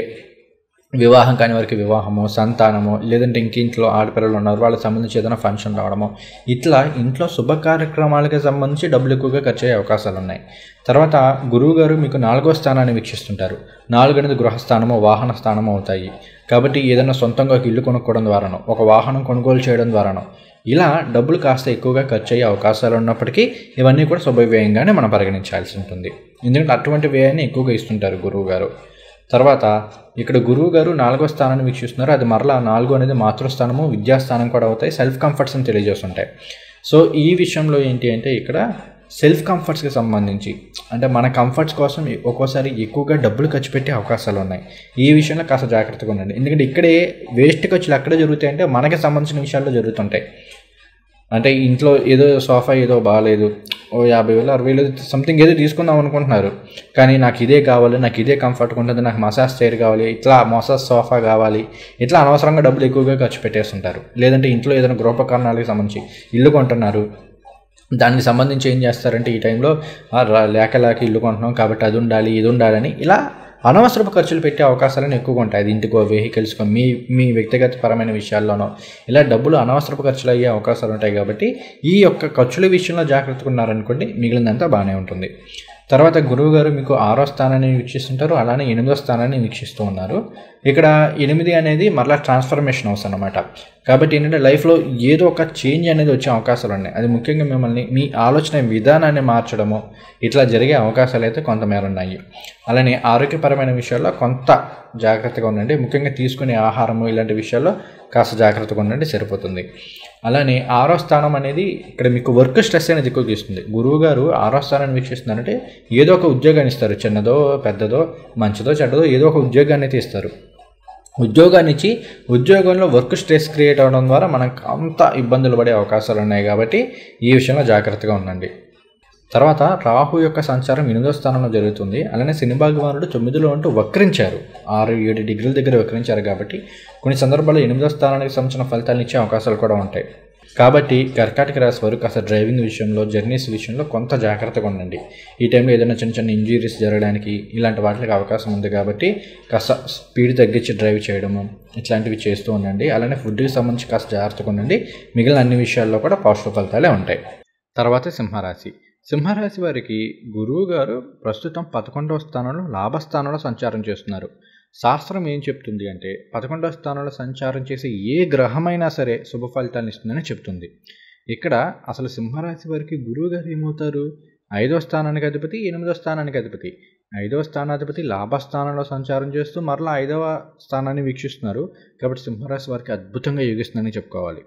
వివాహం కాని వారికి వివాహము, సంతానము, లేదంటే ఇంట్లో ఆడపిల్లలు ఉన్నారు వాళ్ళకి సంబంధించి ఏదైనా ఫంక్షన్ రావడము, ఇట్లా ఇంట్లో శుభ కార్యక్రమాలకి సంబంధించి డబ్బులు ఎక్కువగా ఖర్చు అయ్యే అవకాశాలు ఉన్నాయి. తర్వాత గురువు గారు మీకు 4వ స్థానాన్ని వీక్షిస్తుంటారు. 4 అనేది గృహస్థానము, వాహన స్థానము అవుతాయి. కాబట్టి ఏదైనా సొంతంగా ఒక ఇల్లు కొనుక్కోవడం ద్వారానో, ఒక వాహనం కొనుగోలు చేయడం ద్వారానో ఇలా డబ్బులు కాస్త ఎక్కువగా ఖర్చు అయ్యే అవకాశాలు ఉన్నప్పటికీ ఇవన్నీ కూడా శుభవ్యయంగానే మనం పరిగణించాల్సి ఉంటుంది. ఎందుకంటే అటువంటి వ్యయాన్ని ఎక్కువగా ఇస్తుంటారు గురువు గారు. తర్వాత ఇక్కడ గురువు గారు 4వ స్థానాన్ని వీక్షిస్తున్నారు. అది మరలా 4 అనేది మాతృస్థానము, విద్యాస్థానం కూడా అవుతాయి. సెల్ఫ్ కంఫర్ట్స్ అని తెలియజేస్తుంటాయి. సో ఈ విషయంలో ఏంటి అంటే ఇక్కడ సెల్ఫ్ కంఫర్ట్స్కి సంబంధించి, అంటే మన కంఫర్ట్స్ కోసం ఒక్కోసారి ఎక్కువగా డబ్బులు ఖర్చు పెట్టే అవకాశాలు ఉన్నాయి. ఈ విషయంలో కాస్త జాగ్రత్తగా ఉండండి. ఎందుకంటే ఇక్కడే వేస్ట్ ఖర్చులు ఎక్కడ జరుగుతాయంటే మనకి సంబంధించిన విషయాల్లో జరుగుతుంటాయి. అంటే ఇంట్లో ఏదో సోఫా ఏదో బాగాలేదు, 50,000 60,000 సంథింగ్ ఏదో తీసుకుందాం అనుకుంటున్నారు, కానీ నాకు ఇదే కావాలి, నాకు ఇదే కంఫర్ట్గా ఉంటుంది, నాకు మసాజ్ చైర్ కావాలి, ఇట్లా మసాజ్ సోఫా కావాలి, ఇట్లా అనవసరంగా డబ్బులు ఎక్కువగా ఖర్చు పెట్టేస్తుంటారు. లేదంటే ఇంట్లో ఏదైనా గృహోపకరణాలకు సంబంధించి ఇల్లు కొంటున్నారు, దానికి సంబంధించి ఏం చేస్తారంటే ఈ టైంలో లేక ఇల్లు కొంటున్నాం కాబట్టి అది ఉండాలి, ఇది ఉండాలని ఇలా అనవసరపు ఖర్చులు పెట్టే అవకాశాలను ఎక్కువగా ఉంటాయి. అది ఇంటికో, వెహికల్స్కో, మీ వ్యక్తిగత పరమైన విషయాల్లోనో ఇలా డబ్బులు అనవసరపు ఖర్చులు అయ్యే అవకాశాలు ఉంటాయి. కాబట్టి ఈ యొక్క ఖర్చుల విషయంలో జాగ్రత్తగా ఉన్నారనుకోండి, మిగిలినంతా బాగానే ఉంటుంది. తర్వాత గురువు గారు మీకు 6వ స్థానాన్ని వీక్షిస్తుంటారు. అలానే 8వ స్థానాన్ని వీక్షిస్తూ ఉన్నారు. ఇక్కడ 8 అనేది మరలా ట్రాన్స్ఫర్మేషన్ హౌస్ అన్నమాట. కాబట్టి ఏంటంటే లైఫ్లో ఏదో ఒక చేంజ్ అనేది వచ్చే అవకాశాలు ఉన్నాయి. అది ముఖ్యంగా మిమ్మల్ని మీ ఆలోచన విధానాన్ని మార్చడము, ఇట్లా జరిగే అవకాశాలు అయితే కొంతమేర ఉన్నాయి. అలానే ఆరోగ్యపరమైన విషయాల్లో కొంత జాగ్రత్తగా ఉండండి. ముఖ్యంగా తీసుకునే ఆహారము ఇలాంటి విషయాల్లో కాస్త జాగ్రత్తగా ఉండండి, సరిపోతుంది. అలానే 6వ స్థానం అనేది ఇక్కడ మీకు వర్క్ స్ట్రెస్ అనేది ఎక్కువగా ఇస్తుంది. గురువు గారు 6వ స్థానాన్ని వీక్షిస్తున్నారంటే ఏదో ఒక ఉద్యోగాన్ని ఇస్తారు. చిన్నదో పెద్దదో, మంచిదో చెడ్డదో ఏదో ఒక ఉద్యోగాన్ని అయితే ఇస్తారు. ఉద్యోగాన్ని ఇచ్చి ఉద్యోగంలో వర్క్ స్ట్రెస్ క్రియేట్ అవ్వడం ద్వారా మనకు అంత ఇబ్బందులు పడే అవకాశాలు ఉన్నాయి. కాబట్టి ఈ విషయంలో జాగ్రత్తగా ఉండండి. తర్వాత రాహు యొక్క సంచారం 8వ స్థానంలో జరుగుతుంది. అలానే శని భగవానుడు 9లో ఉంటూ వక్రించారు, 6-7 డిగ్రీల దగ్గర వక్రించారు. కాబట్టి కొన్ని సందర్భాల్లో 8వ స్థానానికి సంబంధించిన ఫలితాలను ఇచ్చే అవకాశాలు కూడా ఉంటాయి. కాబట్టి కర్కాటక రాశి వారు కాస్త డ్రైవింగ్ విషయంలో, జర్నీస్ విషయంలో కొంత జాగ్రత్తగా ఉండండి. ఈ టైంలో ఏదైనా చిన్న చిన్న ఇంజురీస్ జరగడానికి ఇలాంటి వాటికి అవకాశం ఉంది. కాబట్టి కాస్త స్పీడ్ తగ్గించి డ్రైవ్ చేయడము ఇట్లాంటివి చేస్తూ ఉండండి. అలానే ఫుడ్కి సంబంధించి కాస్త జాగ్రత్తగా ఉండండి. మిగిలిన అన్ని విషయాల్లో కూడా పాజిటివ్ ఫలితాలే ఉంటాయి. తర్వాత సింహరాశి. సింహరాశి వారికి గురువు గారు ప్రస్తుతం 11వ స్థానంలో లాభస్థానంలో సంచారం చేస్తున్నారు. శాస్త్రం ఏం చెప్తుంది అంటే 11వ స్థానంలో సంచారం చేసే ఏ గ్రహమైనా సరే శుభ ఫలితాలను ఇస్తుందని చెప్తుంది. ఇక్కడ అసలు సింహరాశి వారికి గురువు గారు ఏమవుతారు? 5వ స్థానానికి అధిపతి, 8వ స్థానానికి అధిపతి. 5వ స్థానాధిపతి లాభస్థానంలో సంచారం చేస్తూ మరలా 5వ స్థానాన్ని వీక్షిస్తున్నారు. కాబట్టి సింహరాశి వారికి అద్భుతంగా యోగిస్తుందని చెప్పుకోవాలి.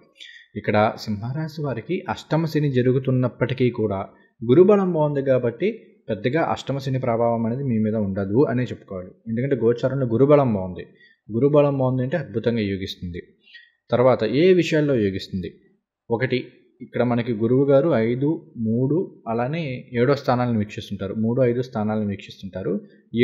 ఇక్కడ సింహరాశి వారికి అష్టమ శని జరుగుతున్నప్పటికీ కూడా గురుబలం బాగుంది కాబట్టి పెద్దగా అష్టమ శని ప్రభావం అనేది మీ మీద ఉండదు అనే చెప్పుకోవాలి. ఎందుకంటే గోచారంలో గురుబలం బాగుంది. గురుబలం బాగుంది అంటే అద్భుతంగా యోగిస్తుంది. తర్వాత ఏ విషయాల్లో యోగిస్తుంది? ఒకటి, ఇక్కడ మనకి గురువు గారు 5, 3 అలానే 7వ స్థానాలను వీక్షిస్తుంటారు. 3, 5 స్థానాలను వీక్షిస్తుంటారు.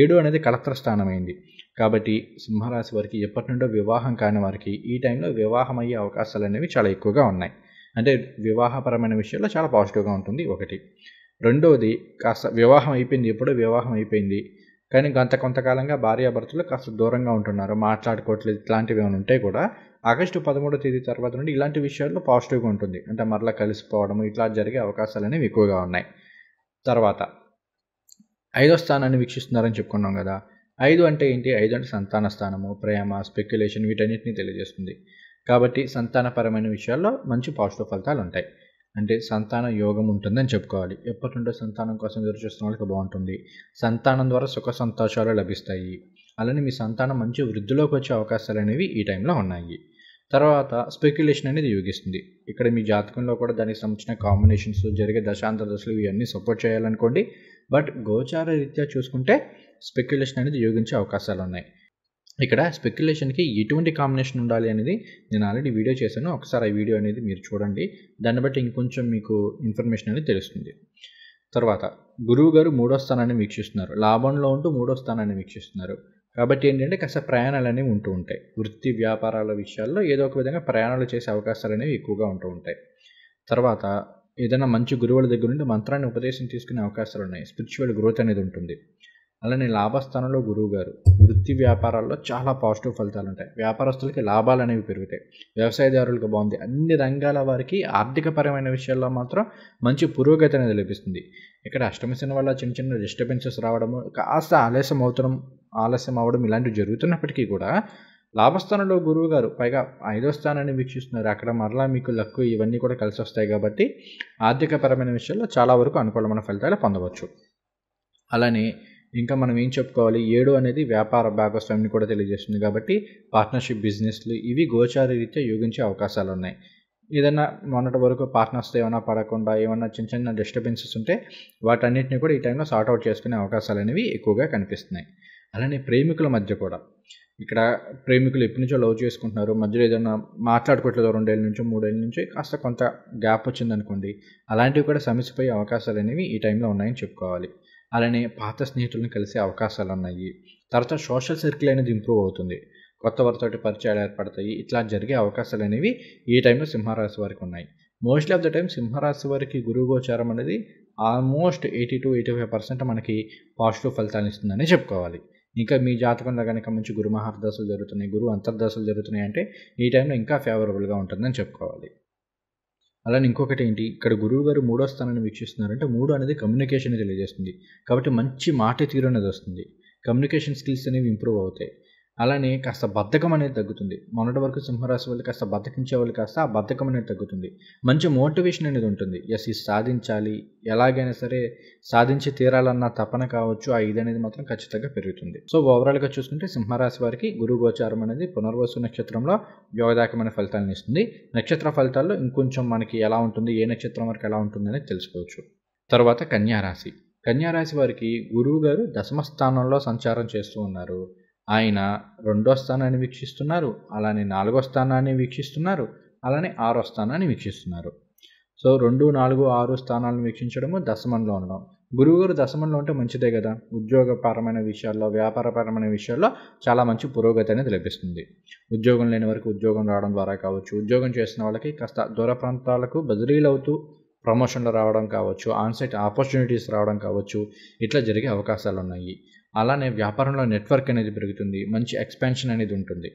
7 అనేది కలత్ర స్థానం అయింది. కాబట్టి సింహరాశి వారికి ఎప్పటి నుండో వివాహం కాని వారికి ఈ టైంలో వివాహం అయ్యే అవకాశాలు అనేవి చాలా ఎక్కువగా ఉన్నాయి. అంటే వివాహపరమైన విషయాల్లో చాలా పాజిటివ్గా ఉంటుంది. ఒకటి. రెండవది, కాస్త వివాహం అయిపోయింది, ఎప్పుడో వివాహం అయిపోయింది, కానీ కొంతకాలంగా భార్యాభర్తలు కాస్త దూరంగా ఉంటున్నారు, మాట్లాడుకోవట్లేదు, ఇట్లాంటివి ఏమైనా ఉంటే కూడా ఆగస్టు 13వ తేదీ తర్వాత నుండి ఇలాంటి విషయాల్లో పాజిటివ్గా ఉంటుంది. అంటే మరలా కలిసిపోవడం ఇట్లా జరిగే అవకాశాలు అనేవి ఎక్కువగా ఉన్నాయి. తర్వాత 5వ స్థానాన్ని వీక్షిస్తున్నారని చెప్పుకున్నాం కదా. 5 అంటే ఏంటి? 5 అంటే సంతాన స్థానము, ప్రేమ, స్పెక్యులేషన్ వీటన్నిటిని తెలియజేస్తుంది. కాబట్టి సంతానపరమైన విషయాల్లో మంచి పాజిటివ్ ఫలితాలు ఉంటాయి. అంటే సంతాన యోగం ఉంటుందని చెప్పుకోవాలి. ఎప్పటి నుండో సంతానం కోసం ఎదురు చూస్తున్న వాళ్ళకి బాగుంటుంది. సంతానం ద్వారా సుఖ సంతోషాలు లభిస్తాయి. అలానే మీ సంతానం మంచి వృద్ధిలోకి వచ్చే అవకాశాలు అనేవి ఈ టైంలో ఉన్నాయి. తర్వాత స్పెక్యులేషన్ అనేది యోగిస్తుంది. ఇక్కడ మీ జాతకంలో కూడా దానికి సంబంధించిన కాంబినేషన్స్, జరిగే దశాంతర దశలు ఇవన్నీ సపోర్ట్ చేయాలనుకోండి. బట్ గోచార రీత్యా చూసుకుంటే స్పెక్యులేషన్ అనేది యోగించే అవకాశాలు ఉన్నాయి. ఇక్కడ స్పెక్యులేషన్కి ఎటువంటి కాంబినేషన్ ఉండాలి అనేది నేను ఆల్రెడీ వీడియో చేశాను. ఒకసారి ఆ వీడియో అనేది మీరు చూడండి. దాన్ని బట్టి ఇంకొంచెం మీకు ఇన్ఫర్మేషన్ అనేది తెలుస్తుంది. తర్వాత గురువు గారు 3వ స్థానాన్ని వీక్షిస్తున్నారు. లాభంలో ఉంటూ 3వ స్థానాన్ని వీక్షిస్తున్నారు. కాబట్టి ఏంటంటే కాస్త ప్రయాణాలు అనేవి ఉంటూ ఉంటాయి. వృత్తి వ్యాపారాల విషయాల్లో ఏదో ఒక విధంగా ప్రయాణాలు చేసే అవకాశాలు అనేవి ఎక్కువగా ఉంటూ ఉంటాయి. తర్వాత ఏదైనా మంచి గురువుల దగ్గర నుండి మంత్రాన్ని ఉపదేశం తీసుకునే అవకాశాలు ఉన్నాయి. స్పిరిచువల్ గ్రోత్ అనేది ఉంటుంది. అలానే లాభస్థానంలో గురువు గారు వృత్తి వ్యాపారాల్లో చాలా పాజిటివ్ ఫలితాలు ఉంటాయి. వ్యాపారస్తులకి లాభాలు అనేవి పెరుగుతాయి. వ్యవసాయదారులకు బాగుంది. అన్ని రంగాల వారికి ఆర్థికపరమైన విషయాల్లో మాత్రం మంచి పురోగతి అనేది లభిస్తుంది. ఇక్కడ అష్టమ శని వల్ల చిన్న చిన్న డిస్టర్బెన్సెస్ రావడము, కాస్త ఆలస్యం అవ్వడం ఇలాంటివి జరుగుతున్నప్పటికీ కూడా లాభస్థానంలో గురువు గారు పైగా 5వ స్థానాన్ని వీక్షిస్తున్నారు. అక్కడ మరలా మీకు లక్కు ఇవన్నీ కూడా కలిసి వస్తాయి కాబట్టి ఆర్థికపరమైన విషయాల్లో చాలా వరకు అనుకూలమైన ఫలితాలు పొందవచ్చు. అలానే ఇంకా మనం ఏం చెప్పుకోవాలి? 7 అనేది వ్యాపార భాగస్వామిని కూడా తెలియజేస్తుంది. కాబట్టి పార్ట్నర్షిప్ బిజినెస్లు ఇవి గోచార రీత్యా యోగించే అవకాశాలు ఉన్నాయి. ఏదైనా మొన్నటి వరకు పార్ట్నర్స్తో ఏమైనా పడకుండా ఏమైనా చిన్న చిన్న డిస్టర్బెన్సెస్ ఉంటే వాటన్నిటిని కూడా ఈ టైంలో సార్ట్అవుట్ చేసుకునే అవకాశాలు అనేవి ఎక్కువగా కనిపిస్తున్నాయి. అలానే ప్రేమికుల మధ్య కూడా ఇక్కడ ప్రేమికులు ఎప్పటి నుంచో లవ్ చేసుకుంటున్నారు, మధ్యలో ఏదైనా మాట్లాడుకోవట్లేదు 2 ఏళ్ళ నుంచి 3 ఏళ్ళ నుంచి కాస్త కొంత గ్యాప్ వచ్చిందనుకోండి, అలాంటివి కూడా సమసిపోయే అవకాశాలు అనేవి ఈ టైంలో ఉన్నాయని చెప్పుకోవాలి. అలానే పాత స్నేహితులను కలిసే అవకాశాలు ఉన్నాయి. తర్వాత సోషల్ సర్కిల్ అనేది ఇంప్రూవ్ అవుతుంది. కొత్త వారితోటి పరిచయాలు ఏర్పడతాయి. ఇట్లా జరిగే అవకాశాలు అనేవి ఈ టైంలో సింహరాశి వారికి ఉన్నాయి. మోస్ట్లీ ఆఫ్ ద టైం సింహరాశి వారికి గురువు గోచారం అనేది ఆల్మోస్ట్ 80-85% మనకి పాజిటివ్ ఫలితాలను ఇస్తుందని చెప్పుకోవాలి. ఇంకా మీ జాతకంలో కనుక మంచి గురు మహర్దశలు జరుగుతున్నాయి, గురువు అంతర్దశలు జరుగుతున్నాయి అంటే ఈ టైంలో ఇంకా ఫేవరబుల్గా ఉంటుందని చెప్పుకోవాలి. అలానే ఇంకొకటి ఏంటి, ఇక్కడ గురువు గారు 3వ స్థానాన్ని వీక్షిస్తున్నారంటే 3 అనేది కమ్యూనికేషన్ తెలియజేస్తుంది. కాబట్టి మంచి మాట తీరు అనేది వస్తుంది. కమ్యూనికేషన్ స్కిల్స్ అనేవి ఇంప్రూవ్ అవుతాయి. అలానే కాస్త బద్ధకం అనేది తగ్గుతుంది. మొన్నటి వరకు సింహరాశి వాళ్ళు కాస్త బద్ధకించే వాళ్ళు కాస్త ఆ బద్ధకం అనేది తగ్గుతుంది. మంచి మోటివేషన్ అనేది ఉంటుంది. ఇది సాధించాలి, ఎలాగైనా సరే సాధించి తీరాలన్న తపన కావచ్చు, ఆ ఇది అనేది మాత్రం ఖచ్చితంగా పెరుగుతుంది. సో ఓవరాల్గా చూసుకుంటే సింహరాశి వారికి గురు గోచారం అనేది పునర్వసు నక్షత్రంలో యోగదాయకమైన ఫలితాలను ఇస్తుంది. నక్షత్ర ఫలితాల్లో ఇంకొంచెం మనకి ఎలా ఉంటుంది, ఏ నక్షత్రం వరకు ఎలా ఉంటుంది అనేది తెలుసుకోవచ్చు. తర్వాత కన్యారాశి. కన్యారాశి వారికి గురువు గారు 10వ స్థానంలో సంచారం చేస్తూ ఉన్నారు. ఆయన 2వ స్థానాన్ని వీక్షిస్తున్నారు, అలానే 4వ స్థానాన్ని వీక్షిస్తున్నారు, అలానే 6వ స్థానాన్ని వీక్షిస్తున్నారు. సో 2, 4, 6 స్థానాలను వీక్షించడము, దశమంలో ఉండడం. గురువుగారు దశమంలో ఉంటే మంచిదే కదా. ఉద్యోగపరమైన విషయాల్లో, వ్యాపారపరమైన విషయాల్లో చాలా మంచి పురోగతి అనేది లభిస్తుంది. ఉద్యోగం లేని వారికి ఉద్యోగం రావడం ద్వారా కావచ్చు, ఉద్యోగం చేసిన వాళ్ళకి కాస్త దూర ప్రాంతాలకు బదిలీలు అవుతూ ప్రమోషన్లు రావడం కావచ్చు, ఆన్సైట్ ఆపర్చునిటీస్ రావడం కావచ్చు, ఇట్లా జరిగే అవకాశాలు ఉన్నాయి. అలానే వ్యాపారంలో నెట్వర్క్ అనేది పెరుగుతుంది, మంచి ఎక్స్పాన్షన్ అనేది ఉంటుంది.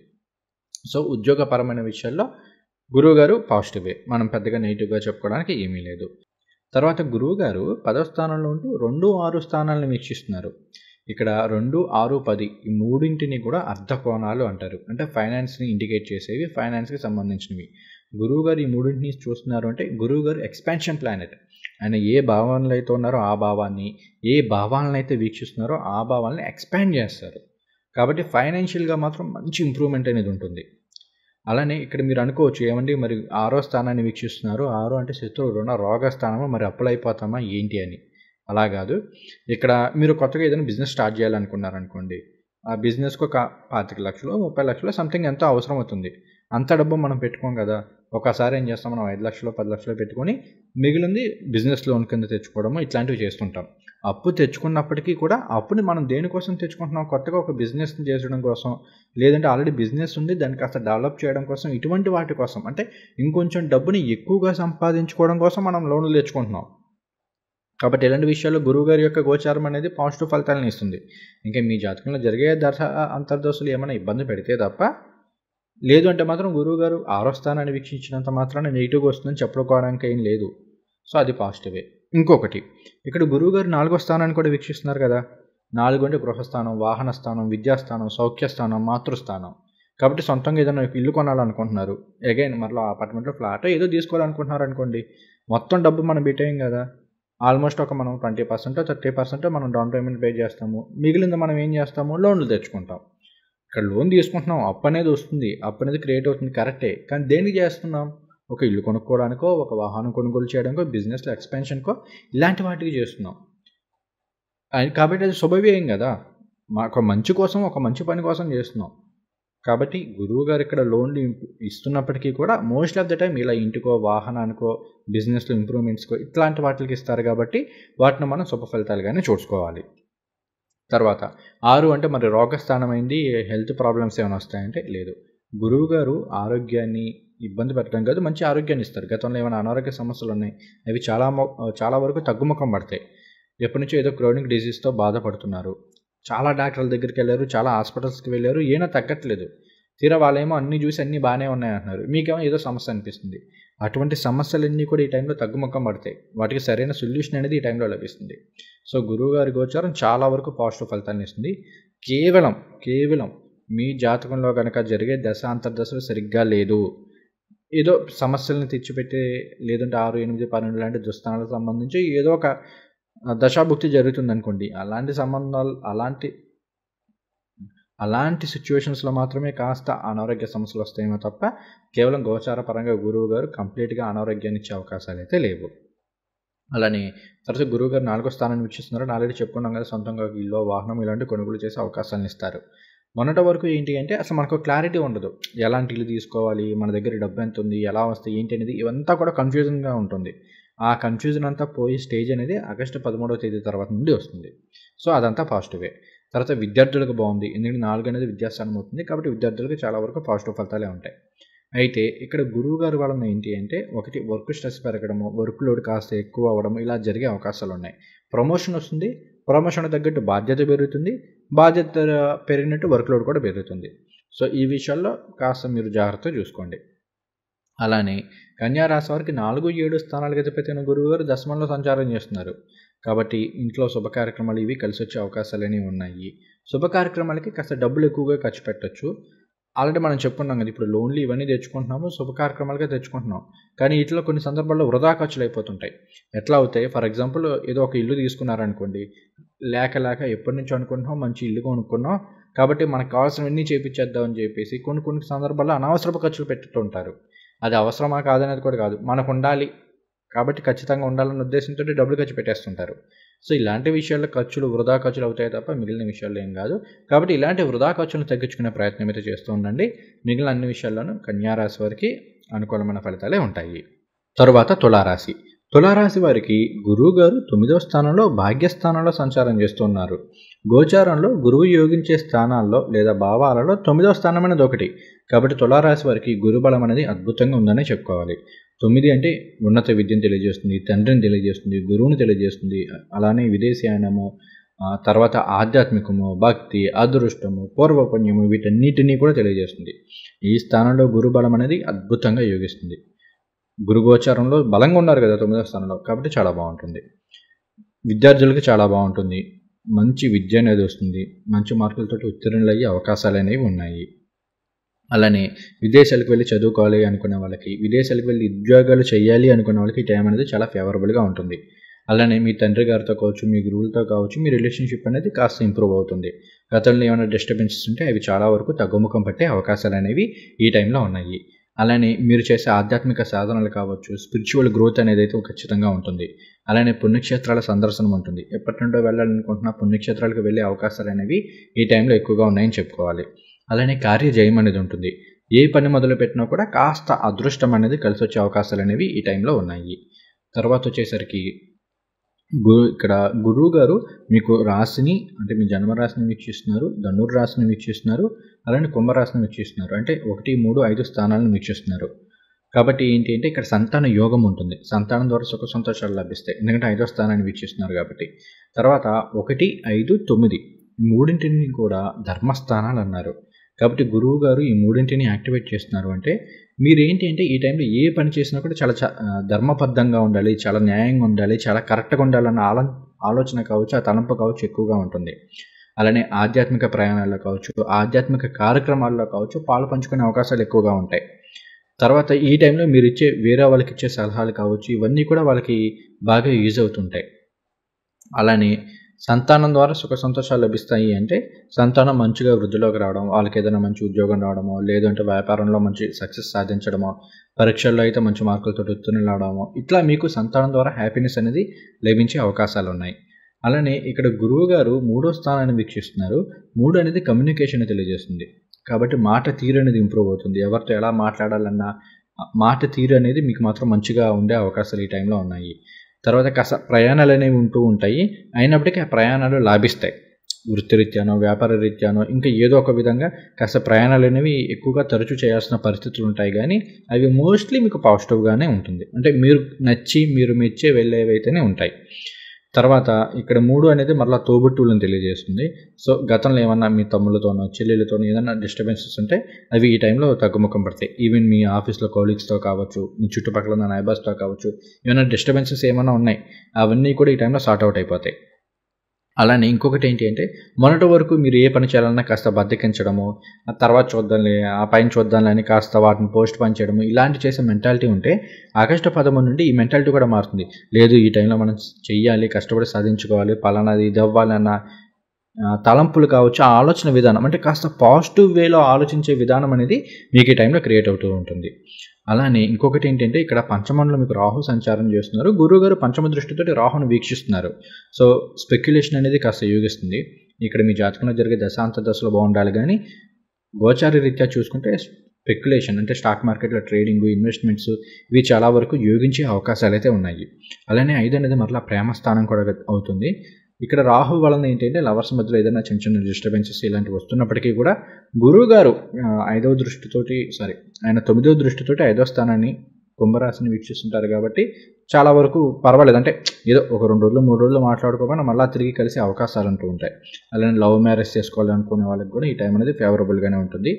సో ఉద్యోగపరమైన విషయాల్లో గురువుగారు పాజిటివే, మనం పెద్దగా నెగిటివ్గా చెప్పుకోవడానికి ఏమీ లేదు. తర్వాత గురువుగారు 10వ స్థానంలో ఉంటూ 2, 6 స్థానాలను వీక్షిస్తున్నారు. ఇక్కడ 2, 6, 10 ఈ మూడింటిని కూడా అర్ధకోణాలు అంటారు. అంటే ఫైనాన్స్ని ఇండికేట్ చేసేవి, ఫైనాన్స్కి సంబంధించినవి. గురువుగారు ఈ మూడింటిని చూస్తున్నారు అంటే గురువుగారు ఎక్స్పాన్షన్ ప్లానెట్. ఆయన ఏ భావాలను అయితే ఉన్నారో ఆ భావాన్ని, ఏ భావాలను అయితే వీక్షిస్తున్నారో ఆ భావాలను ఎక్స్పాండ్ చేస్తారు. కాబట్టి ఫైనాన్షియల్గా మాత్రం మంచి ఇంప్రూవ్మెంట్ అనేది ఉంటుంది. అలానే ఇక్కడ మీరు అనుకోవచ్చు, ఏమండి మరి 6వ స్థానాన్ని వీక్షిస్తున్నారు, 6 అంటే శత్రువు రుణ రోగ స్థానమా, మరి అప్పులైపోతామా ఏంటి అని. అలా కాదు, ఇక్కడ మీరు కొత్తగా ఏదైనా బిజినెస్ స్టార్ట్ చేయాలనుకున్నారనుకోండి, ఆ బిజినెస్కి ఒక 25 లక్షలు 30 లక్షలు సంథింగ్ ఎంతో అవసరం అవుతుంది. అంత డబ్బు మనం పెట్టుకోం కదా. ఒకసారి ఏం చేస్తాం, మనం 5 లక్షలు 10 లక్షలు పెట్టుకొని మిగిలింది బిజినెస్ లోన్ కింద తెచ్చుకోవడము ఇట్లాంటివి చేస్తుంటాం. అప్పు తెచ్చుకున్నప్పటికీ కూడా అప్పుని మనం దేనికోసం తెచ్చుకుంటున్నాం, కొత్తగా ఒక బిజినెస్ని చేయడం కోసం, లేదంటే ఆల్రెడీ బిజినెస్ ఉంది దాన్ని కాస్త డెవలప్ చేయడం కోసం, ఇటువంటి వాటి కోసం, అంటే ఇంకొంచెం డబ్బుని ఎక్కువగా సంపాదించుకోవడం కోసం మనం లోన్లు తెచ్చుకుంటున్నాం. కాబట్టి ఇలాంటి విషయాల్లో గురువుగారి యొక్క గోచారం అనేది పాజిటివ్ ఫలితాలను ఇస్తుంది. ఇంకా మీ జాతకంలో జరిగే దశ అంతర్దశలు ఏమైనా ఇబ్బంది పెడితే తప్ప, లేదు అంటే మాత్రం గురువుగారు 6వ స్థానాన్ని వీక్షించినంత మాత్రాన నెగిటివ్గా వస్తుందని చెప్పుకోవడానికి ఏం లేదు. సో అది పాజిటివే. ఇంకొకటి, ఇక్కడ గురువుగారు 4వ స్థానాన్ని కూడా వీక్షిస్తున్నారు కదా. 4 అంటే గృహస్థానం, వాహన స్థానం, విద్యాస్థానం, సౌఖ్యస్థానం, మాతృస్థానం. కాబట్టి సొంతంగా ఏదైనా ఇల్లు కొనాలనుకుంటున్నారు, అగైన్ మరలా అపార్ట్మెంట్లో ఫ్లాట్ ఏదో తీసుకోవాలనుకుంటున్నారు అనుకోండి, మొత్తం డబ్బు మనం పెట్టేయం కదా. ఆల్మోస్ట్ ఒక మనం 20% 30% మనం డౌన్ పేమెంట్ పే చేస్తాము, మిగిలింది మనం ఏం చేస్తాము, లోన్లు తెచ్చుకుంటాం. ఇక్కడ లోన్ తీసుకుంటున్నాం, అప్పు అనేది వస్తుంది, అప్పు అనేది క్రియేట్ అవుతుంది, కరెక్టే. కానీ దేనికి చేస్తున్నాం, ఒక ఇల్లు కొనుక్కోవడానికో, ఒక వాహనం కొనుగోలు చేయడానికో, బిజినెస్లో ఎక్స్పాన్షన్కో, ఇలాంటి వాటికి చేస్తున్నాం. కాబట్టి అది శుభవ్యయం కదా, మాకు మంచి కోసం, ఒక మంచి పని కోసం చేస్తున్నాం. కాబట్టి గురువు గారు ఇక్కడ లోన్లు ఇస్తున్నప్పటికీ కూడా మోస్ట్ ఆఫ్ ద టైం ఇలా ఇంటికో, వాహనానికో, బిజినెస్లో ఇంప్రూవ్మెంట్స్కో ఇట్లాంటి వాటికి ఇస్తారు. కాబట్టి వాటిని మనం శుభ ఫలితాలుగానే చూసుకోవాలి. తర్వాత 6 అంటే మరి రోగస్థానం అయింది, హెల్త్ ప్రాబ్లమ్స్ ఏమైనా వస్తాయంటే లేదు. గురువు గారు ఆరోగ్యాన్ని ఇబ్బంది పెట్టడం కాదు, మంచి ఆరోగ్యాన్ని ఇస్తారు. గతంలో ఏమైనా అనారోగ్య సమస్యలు ఉన్నాయి, అవి చాలా వరకు తగ్గుముఖం పడతాయి. ఎప్పటి నుంచో ఏదో క్రోనిక్ డిసీజ్తో బాధపడుతున్నారు, చాలా డాక్టర్ల దగ్గరికి వెళ్ళారు, చాలా హాస్పిటల్స్కి వెళ్ళారు, ఏమైనా తగ్గట్లేదు. తీరా వాళ్ళేమో అన్నీ చూసి అన్నీ బాగానే ఉన్నాయి అంటున్నారు, మీకేమో ఏదో సమస్య అనిపిస్తుంది. అటువంటి సమస్యలన్నీ కూడా ఈ టైంలో తగ్గుముఖం పడతాయి, వాటికి సరైన సొల్యూషన్ అనేది ఈ టైంలో లభిస్తుంది. సో గురువుగారి గోచారం చాలా వరకు పాజిటివ్ ఫలితాన్ని ఇస్తుంది. కేవలం మీ జాతకంలో కనుక జరిగే దశ అంతర్దశలు సరిగ్గా లేదు, ఏదో సమస్యలను తెచ్చిపెట్టే, లేదంటే 6, 8, 12 లాంటి దుస్థానాలకు సంబంధించి ఏదో ఒక దశాభుక్తి జరుగుతుంది అనుకోండి, అలాంటి సంబంధాలు అలాంటి సిచ్యువేషన్స్లో మాత్రమే కాస్త అనారోగ్య సమస్యలు వస్తాయేమో తప్ప, కేవలం గోచార పరంగా గురువు గారు కంప్లీట్గా అనారోగ్యాన్ని ఇచ్చే అవకాశాలు అయితే లేవు. అలానే తర్వాత గురువు గారు 4వ స్థానాన్ని వీక్షిస్తున్నారు. ఆల్రెడీ చెప్పుకున్నాం కదా, సొంతంగా ఇల్లు, వాహనం ఇలాంటి కొనుగోలు చేసే అవకాశాలను ఇస్తారు. మొన్నటి వరకు ఏంటి అంటే అసలు మనకు క్లారిటీ ఉండదు, ఎలాంటి ఇల్లు తీసుకోవాలి, మన దగ్గర డబ్బు ఎంత ఉంది, ఎలా వస్తాయి ఏంటి అనేది, ఇవంతా కూడా కన్ఫ్యూజన్గా ఉంటుంది. ఆ కన్ఫ్యూజన్ అంతా పోయే స్టేజ్ అనేది ఆగస్టు 13వ తేదీ తర్వాత నుండి వస్తుంది. సో అదంతా పాజిటివే. తర్వాత విద్యార్థులకు బాగుంది, ఎందుకంటే 4 అనేది విద్యాస్థానం అవుతుంది. కాబట్టి విద్యార్థులకు చాలా వరకు పాజిటివ్ ఫలితాలే ఉంటాయి. అయితే ఇక్కడ గురువు గారి వలన ఏంటి అంటే, ఒకటి వర్క్ స్ట్రెస్ పెరగడము, వర్క్ లోడ్ కాస్త ఎక్కువ అవ్వడము, ఇలా జరిగే అవకాశాలు ఉన్నాయి. ప్రమోషన్ వస్తుంది, ప్రమోషన్ తగ్గట్టు బాధ్యత పెరుగుతుంది, బాధ్యత పెరిగినట్టు వర్క్ లోడ్ కూడా పెరుగుతుంది. సో ఈ విషయాల్లో కాస్త మీరు జాగ్రత్తగా చూసుకోండి. అలానే కన్యా రాశి వారికి 4, 7 స్థానాలకు అధిపతి గురువు గారు దశమంలో సంచారం చేస్తున్నారు. కాబట్టి ఇంట్లో శుభ కార్యక్రమాలు ఇవి కలిసి వచ్చే అవకాశాలు అనేవి ఉన్నాయి. శుభ కార్యక్రమాలకి కాస్త డబ్బులు ఎక్కువగా ఖర్చు పెట్టచ్చు. ఆల్రెడీ మనం చెప్పుకున్నాం కదా, ఇప్పుడు లోన్లు ఇవన్నీ తెచ్చుకుంటున్నాము, శుభ కార్యక్రమాలుగా తెచ్చుకుంటున్నాం. కానీ వీటిలో కొన్ని సందర్భాల్లో వృధా ఖర్చులు అయిపోతుంటాయి. ఎట్లా అవుతాయి, ఫర్ ఎగ్జాంపుల్ ఏదో ఒక ఇల్లు తీసుకున్నారనుకోండి, లేక ఎప్పటి నుంచో అనుకుంటున్నాం, మంచి ఇల్లు కొనుక్కున్నాం, కాబట్టి మనకు కావాల్సినవన్నీ చేపించేద్దామని చెప్పేసి కొన్ని సందర్భాల్లో అనవసరపు ఖర్చులు పెట్టుతుంటారు. అది అవసరమా కాదనేది కూడా కాదు, మనకు ఉండాలి కాబట్టి ఖచ్చితంగా ఉండాలన్న ఉద్దేశంతో డబ్బులు ఖర్చు పెట్టేస్తుంటారు. సో ఇలాంటి విషయాల్లో వృధా ఖర్చులు అవుతాయి తప్ప మిగిలిన విషయాల్లో ఏం కాదు. కాబట్టి ఇలాంటి వృధా ఖర్చులను తగ్గించుకునే ప్రయత్నం అయితే చేస్తూ ఉండండి. మిగిలిన అన్ని విషయాల్లోనూ కన్యారాశి వారికి అనుకూలమైన ఫలితాలే ఉంటాయి. తరువాత తులారాశి వారికి గురువు గారు 9వ స్థానంలో భాగ్యస్థానంలో సంచారం చేస్తున్నారు. గోచారంలో గురువు యోగించే స్థానాల్లో లేదా భావాలలో 9వ స్థానం అనేది ఒకటి. కాబట్టి తులారాశి వారికి గురుబలం అనేది అద్భుతంగా ఉందని చెప్పుకోవాలి. 9 అంటే ఉన్నత విద్యను తెలియజేస్తుంది, తండ్రిని తెలియజేస్తుంది, గురువుని తెలియజేస్తుంది. అలానే విదేశీయానము, తర్వాత ఆధ్యాత్మికము, భక్తి, అదృష్టము, పూర్వపుణ్యము, వీటన్నిటినీ కూడా తెలియజేస్తుంది. ఈ స్థానంలో గురుబలం అనేది అద్భుతంగా యోగిస్తుంది. గురుగోచారంలో బలంగా ఉన్నారు కదా 9వ స్థానంలో, కాబట్టి చాలా బాగుంటుంది. విద్యార్థులకి చాలా బాగుంటుంది. మంచి విద్య అనేది వస్తుంది. మంచి మార్కులతోటి ఉత్తీర్ణులయ్యే అవకాశాలు అనేవి ఉన్నాయి. అలానే విదేశాలకు వెళ్ళి చదువుకోవాలి అనుకునే వాళ్ళకి, విదేశాలకు వెళ్ళి ఉద్యోగాలు చేయాలి అనుకునే వాళ్ళకి ఈ టైం అనేది చాలా ఫేవరబుల్గా ఉంటుంది. అలానే మీ తండ్రి గారితో కావచ్చు, మీ గురువులతో కావచ్చు, మీ రిలేషన్షిప్ అనేది కాస్త ఇంప్రూవ్ అవుతుంది. గతంలో ఏమైనా డిస్టర్బెన్సెస్ ఉంటే అవి చాలా వరకు తగ్గుముఖం పట్టే అవకాశాలు అనేవి ఈ టైంలో ఉన్నాయి. అలానే మీరు చేసే ఆధ్యాత్మిక సాధనలు కావచ్చు, స్పిరిచువల్ గ్రోత్ అనేది అయితే ఖచ్చితంగా ఉంటుంది. అలానే పుణ్యక్షేత్రాల సందర్శనం ఉంటుంది. ఎప్పటి నుండో వెళ్ళాలనుకుంటున్న పుణ్యక్షేత్రాలకు వెళ్ళే అవకాశాలు అనేవి ఈ టైంలో ఎక్కువగా ఉన్నాయని చెప్పుకోవాలి. అలానే కార్యజయం అనేది ఉంటుంది. ఏ పని మొదలుపెట్టినా కూడా కాస్త అదృష్టం అనేది కలిసి వచ్చే అవకాశాలు అనేవి ఈ టైంలో ఉన్నాయి. తర్వాత వచ్చేసరికి ఇక్కడ గురువు గారు మీకు రాశిని, అంటే మీ జన్మరాశిని వీక్షిస్తున్నారు, ధనుర్ రాశిని వీక్షిస్తున్నారు, అలానే కుంభరాశిని వీక్షిస్తున్నారు. అంటే 1, 3, 5 స్థానాలను వీక్షిస్తున్నారు. కాబట్టి ఏంటి అంటే ఇక్కడ సంతాన యోగం ఉంటుంది. సంతానం ద్వారా సుఖ సంతోషాలు లభిస్తాయి. ఎందుకంటే 5వ స్థానాన్ని వీక్షిస్తున్నారు కాబట్టి. తర్వాత 1, 5, 9 మూడింటిని కూడా ధర్మస్థానాలు అన్నారు. కాబట్టి గురువు గారు ఈ మూడింటిని యాక్టివేట్ చేస్తున్నారు. అంటే మీరేంటి అంటే ఈ టైంలో ఏ పని చేసినా కూడా చాలా ధర్మబద్ధంగా ఉండాలి, చాలా న్యాయంగా ఉండాలి, చాలా కరెక్ట్గా ఉండాలన్న ఆలోచన కావచ్చు, ఆ తలంపు కావచ్చు ఎక్కువగా ఉంటుంది. అలానే ఆధ్యాత్మిక ప్రయాణాల్లో కావచ్చు, ఆధ్యాత్మిక కార్యక్రమాల్లో కావచ్చు పాలు పంచుకునే అవకాశాలు ఎక్కువగా ఉంటాయి. తర్వాత ఈ టైంలో మీరు వేరే వాళ్ళకి ఇచ్చే సలహాలు కావచ్చు, ఇవన్నీ కూడా వాళ్ళకి బాగా యూజ్ అవుతుంటాయి. అలానే సంతానం ద్వారా సుఖ సంతోషాలు లభిస్తాయి. అంటే సంతానం మంచిగా వృద్ధిలోకి రావడం, వాళ్ళకి ఏదైనా మంచి ఉద్యోగం రావడమో, లేదంటే వ్యాపారంలో మంచి సక్సెస్ సాధించడమో, పరీక్షల్లో అయితే మంచి మార్కులతో ఉత్తీర్ణులు అవడమో, ఇట్లా మీకు సంతానం ద్వారా హ్యాపీనెస్ అనేది లభించే అవకాశాలు ఉన్నాయి. అలానే ఇక్కడ గురువు గారు 3వ స్థానాన్ని వీక్షిస్తున్నారు. 3 అనేది కమ్యూనికేషన్ తెలియజేస్తుంది. కాబట్టి మాట తీరు అనేది ఇంప్రూవ్ అవుతుంది. ఎవరితో ఎలా మాట్లాడాలన్నా మాట తీరు అనేది మీకు మాత్రం మంచిగా ఉండే అవకాశాలు ఈ టైంలో ఉన్నాయి. తర్వాత కాస్త ప్రయాణాలు అనేవి ఉంటూ ఉంటాయి. అయినప్పటికీ ఆ ప్రయాణాలు లాభిస్తాయి. వృత్తిరీత్యానో, వ్యాపార రీత్యానో, ఇంకా ఏదో ఒక విధంగా కాస్త ప్రయాణాలు అనేవి ఎక్కువగా తరచూ చేయాల్సిన పరిస్థితులు ఉంటాయి. కానీ అవి మోస్ట్లీ మీకు పాజిటివ్గానే ఉంటుంది. అంటే మీరు నచ్చి, మీరు మెచ్చే వెళ్ళేవైతేనే ఉంటాయి. తర్వాత ఇక్కడ 3 అనేది మరలా తోబుట్టువులను తెలియజేస్తుంది. సో గతంలో ఏమన్నా మీ తమ్ముళ్ళతోనో, చెల్లెలతోనో ఏదైనా డిస్టర్బెన్సెస్ ఉంటే అవి ఈ టైంలో తగ్గుముఖం పడతాయి. ఈవెన్ మీ ఆఫీస్లో కొలీగ్స్తో కావచ్చు, మీ చుట్టుపక్కల ఉన్న నైబర్స్తో కావచ్చు, ఏమైనా డిస్టర్బెన్సెస్ ఏమైనా ఉన్నాయి, అవన్నీ కూడా ఈ టైంలో సార్ట్ అవుట్ అయిపోతాయి. అలానే ఇంకొకటి ఏంటి అంటే మొన్నటి వరకు మీరు ఏ పని చేయాలన్నా కాస్త బద్దకించడము, ఆ తర్వాత చూద్దాంలే, ఆ పైన చూద్దాంలే అని కాస్త వాటిని పోస్ట్ పోన్ చేయడము, ఇలాంటి చేసే మెంటాలిటీ ఉంటే ఆగస్టు 13 నుండి ఈ మెంటాలిటీ కూడా మారుతుంది. లేదు, ఈ టైంలో మనం చెయ్యాలి, కష్టపడి సాధించుకోవాలి, పలానాది ఇది అవ్వాలన్న తలంపులు కావచ్చు, ఆ ఆలోచన విధానం అంటే కాస్త పాజిటివ్ వేలో ఆలోచించే విధానం అనేది మీకు ఈ టైంలో క్రియేట్ అవుతూ ఉంటుంది. అలానే ఇంకొకటి ఏంటంటే ఇక్కడ పంచమంలో మీకు రాహు సంచారం చేస్తున్నారు. గురువుగారు పంచమ దృష్టితోటి రాహును వీక్షిస్తున్నారు. సో స్పెక్యులేషన్ అనేది కాస్త యోగిస్తుంది. ఇక్కడ మీ జాతకంలో జరిగే దశాంత దశలో బాగుండాలి. కానీ గోచార రీత్యా చూసుకుంటే స్పెక్యులేషన్ అంటే స్టాక్ మార్కెట్లో ట్రేడింగ్, ఇన్వెస్ట్మెంట్స్ ఇవి చాలా వరకు యోగించే అవకాశాలు అయితే ఉన్నాయి. అలానే 5 అనేది మరలా ప్రేమ స్థానం కూడా అవుతుంది. ఇక్కడ రాహు వలన ఏంటంటే లవర్స్ మధ్యలో ఏదైనా చిన్న చిన్న డిస్టర్బెన్సెస్ ఇలాంటివి వస్తున్నప్పటికీ కూడా గురువు గారు 9వ దృష్టితోటి 5వ స్థానాన్ని కుంభరాశిని వీక్షిస్తుంటారు. కాబట్టి చాలా వరకు పర్వాలేదు. అంటే ఏదో ఒక 2 రోజులు 3 రోజులు మాట్లాడుకోకుండా మళ్ళీ తిరిగి కలిసే అవకాశాలు అంటూ ఉంటాయి. అలానే లవ్ మ్యారేజ్ చేసుకోవాలనుకునే వాళ్ళకి కూడా ఈ టైం అనేది ఫేవరబుల్గానే ఉంటుంది.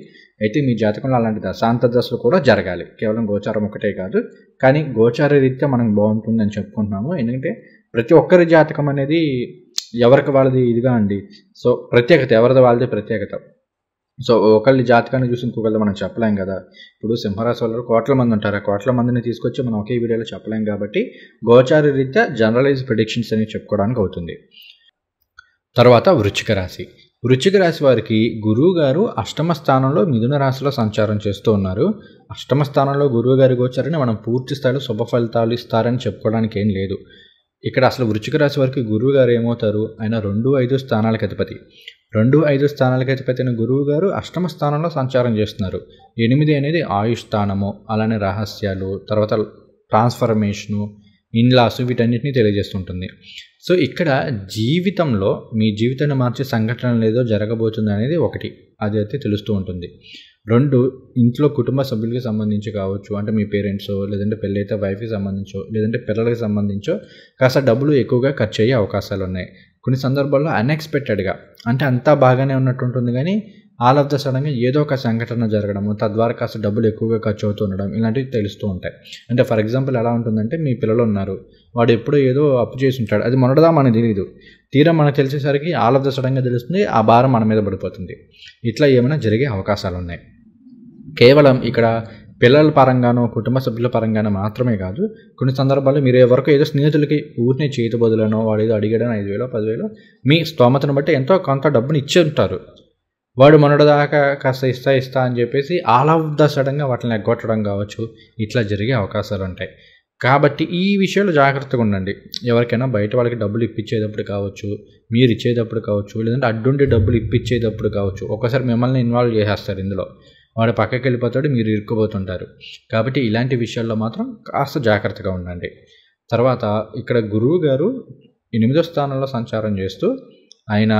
అయితే మీ జాతకంలో అలాంటి దశాంత దశలు కూడా జరగాలి. కేవలం గోచారం ఒకటే కాదు, కానీ గోచార రీత్యా మనకు బాగుంటుంది అని చెప్పుకుంటున్నాము. ఎందుకంటే ప్రతి ఒక్కరి జాతకం అనేది ఎవరికి వాళ్ళది ఇదిగా అండి. సో ప్రత్యేకత ఎవరిది వాళ్ళది ప్రత్యేకత. సో ఒకళ్ళ జాతకాన్ని చూసి ఇంకొకళ్ళు మనం చెప్పలేం కదా. ఇప్పుడు సింహరాశి వాళ్ళు కోట్ల మంది ఉంటారు. ఆ కోట్ల మందిని తీసుకొచ్చి మనం ఒకే వీడియోలో చెప్పలేం. కాబట్టి గోచార రీత్యా జనరలైజ్ ప్రెడిక్షన్స్ అని చెప్పుకోవడానికి అవుతుంది. తర్వాత వృశ్చిక రాశి. వృశ్చిక రాశి వారికి గురువు గారు అష్టమ స్థానంలో మిథున రాశిలో సంచారం చేస్తూ ఉన్నారు. అష్టమ స్థానంలో గురువు గారి గోచారాన్ని మనం పూర్తి స్థాయిలో శుభ ఫలితాలు ఇస్తారని చెప్పుకోవడానికి ఏం లేదు. ఇక్కడ అసలు వృశ్చిక రాశి వారికి గురువు గారు ఏమవుతారు? ఆయన 2, 5 స్థానాలకు అధిపతి. 2, 5 స్థానాలకు అధిపతి అయిన గురువు గారు అష్టమ స్థానంలో సంచారం చేస్తున్నారు. 8 అనేది ఆయుష్ స్థానము, అలానే రహస్యాలు, తర్వాత ట్రాన్స్ఫర్మేషను, ఇన్లాస్, వీటన్నిటిని తెలియజేస్తుంటుంది. సో ఇక్కడ జీవితంలో మీ జీవితాన్ని మార్చే సంఘటనలు ఏదో జరగబోతుంది అనేది ఒకటి, అది అయితే తెలుస్తూ ఉంటుంది. 2 ఇంట్లో కుటుంబ సభ్యులకి సంబంధించి కావచ్చు, అంటే మీ పేరెంట్సో, లేదంటే పెళ్ళైతే వైఫ్కి సంబంధించో, లేదంటే పిల్లలకి సంబంధించో కాస్త డబ్బులు ఎక్కువగా ఖర్చు అయ్యే అవకాశాలు ఉన్నాయి. కొన్ని సందర్భాల్లో అన్ఎక్స్పెక్టెడ్గా, అంటే అంతా బాగానే ఉన్నట్టు ఉంటుంది కానీ ఆల్ ఆఫ్ ద సడన్గా ఏదో ఒక సంఘటన జరగడము, తద్వారా కాస్త డబ్బులు ఎక్కువగా ఖర్చు అవుతూ ఉండడం ఇలాంటివి తెలుస్తూ ఉంటాయి. అంటే ఫర్ ఎగ్జాంపుల్ ఎలా ఉంటుందంటే, మీ పిల్లలు ఉన్నారు, వాడు ఎప్పుడో ఏదో అప్పు చేసి ఉంటాడు, అది మొన్నటిదా మనకు తెలియదు, తీరా మనకు తెలిసేసరికి ఆల్ ఆఫ్ ద సడన్గా తెలుస్తుంది, ఆ భారం మన మీద పడిపోతుంది. ఇట్లా ఏమైనా జరిగే అవకాశాలు ఉన్నాయి. కేవలం ఇక్కడ పిల్లల పరంగానో కుటుంబ సభ్యుల పరంగానో మాత్రమే కాదు, కొన్ని సందర్భాల్లో మీరు ఎవరికో ఏదో స్నేహితులకి ఊరిని చేతి బదులనో వాడు ఏదో అడిగాడనో 5,000 10,000 మీ స్తోమతను బట్టి ఎంతో కొంత డబ్బుని ఇచ్చి ఉంటారు. వాడు మొన్నటిదాకా కాస్త ఇస్తా అని చెప్పేసి ఆల్ ఆఫ్ ద సడన్గా వాటిని ఎగ్గొట్టడం కావచ్చు, ఇట్లా జరిగే అవకాశాలు ఉంటాయి. కాబట్టి ఈ విషయంలో జాగ్రత్తగా ఉండండి. ఎవరికైనా బయట వాళ్ళకి డబ్బులు ఇప్పించేటప్పుడు కావచ్చు, మీరు ఇచ్చేటప్పుడు కావచ్చు, లేదంటే అడ్డుండి డబ్బులు ఇప్పించేటప్పుడు కావచ్చు, ఒక్కసారి మిమ్మల్ని ఇన్వాల్వ్ చేసేస్తారు ఇందులో. వాడు పక్కకి వెళ్ళిపోతాడు, మీరు ఇరుక్కుపోతుంటారు. కాబట్టి ఇలాంటి విషయాల్లో మాత్రం కాస్త జాగ్రత్తగా ఉండండి. తర్వాత ఇక్కడ గురువు గారు 8వ స్థానంలో సంచారం చేస్తూ ఆయన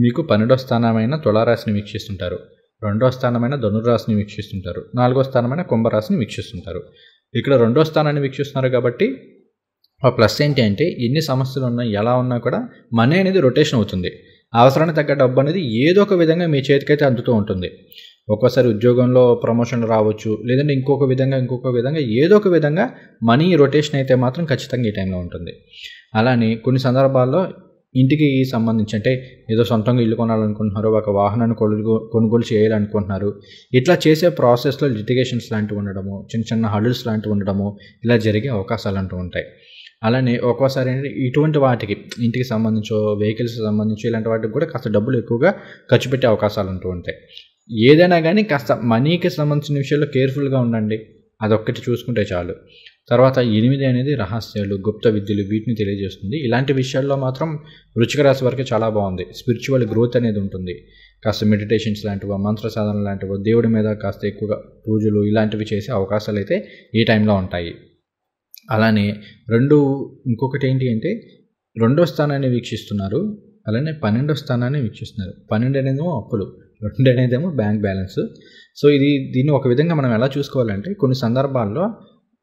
మీకు 12వ స్థానమైన తులారాశిని వీక్షిస్తుంటారు, 2వ స్థానమైన ధనుర్రాశిని వీక్షిస్తుంటారు, 4వ స్థానమైన కుంభరాశిని వీక్షిస్తుంటారు. ఇక్కడ 2వ స్థానాన్ని వీక్షిస్తున్నారు కాబట్టి ఆ ప్లస్ ఏంటి అంటే, ఎన్ని సమస్యలు ఉన్నా ఎలా ఉన్నా కూడా మనీ అనేది రొటేషన్ అవుతుంది. అవసరానికి తగ్గ డబ్బు అనేది ఏదో ఒక విధంగా మీ చేతికైతే అందుతూ ఉంటుంది. ఒక్కోసారి ఉద్యోగంలో ప్రమోషన్ రావచ్చు, లేదంటే ఇంకొక విధంగా ఏదో ఒక విధంగా మనీ రొటేషన్ అయితే మాత్రం ఖచ్చితంగా ఈ టైంలో ఉంటుంది. అలానే కొన్ని సందర్భాల్లో ఇంటికి సంబంధించి, అంటే ఏదో సొంతంగా ఇల్లు కొనాలనుకుంటున్నారు, ఒక వాహనాన్ని కొనుగోలు చేయాలనుకుంటున్నారు, ఇట్లా చేసే ప్రాసెస్లో లిటిగేషన్స్ లాంటివి ఉండడము, చిన్న హర్డిల్స్ లాంటివి ఉండడము, ఇలా జరిగే అవకాశాలు అంటూ ఉంటాయి. అలానే ఒక్కోసారి ఇటువంటి వాటికి ఇంటికి సంబంధించో వెహికల్స్కి సంబంధించి ఇలాంటి వాటికి కూడా కాస్త డబ్బులు ఎక్కువగా ఖర్చు పెట్టే అవకాశాలు అంటూ ఉంటాయి. ఏదైనా కానీ కాస్త మనీకి సంబంధించిన విషయాల్లో కేర్ఫుల్గా ఉండండి, అదొక్కటి చూసుకుంటే చాలు. తర్వాత 8 అనేది రహస్యాలు, గుప్త విద్యలు, వీటిని తెలియజేస్తుంది. ఇలాంటి విషయాల్లో మాత్రం వృశ్చిక రాశి వరకు చాలా బాగుంది. స్పిరిచువల్ గ్రోత్ అనేది ఉంటుంది. కాస్త మెడిటేషన్స్ లాంటివో, మంత్ర సాధన లాంటివో, దేవుడి మీద కాస్త ఎక్కువగా పూజలు ఇలాంటివి చేసే అవకాశాలు అయితే ఈ టైంలో ఉంటాయి. అలానే ఇంకొకటి ఏంటి అంటే, 2వ స్థానాన్ని వీక్షిస్తున్నారు, అలానే 12వ స్థానాన్ని వీక్షిస్తున్నారు. 12 అనేదేమో అప్పులు, 2 అనేదేమో బ్యాంక్ బ్యాలెన్స్. సో దీన్ని ఒక విధంగా మనం ఎలా చూసుకోవాలంటే, కొన్ని సందర్భాల్లో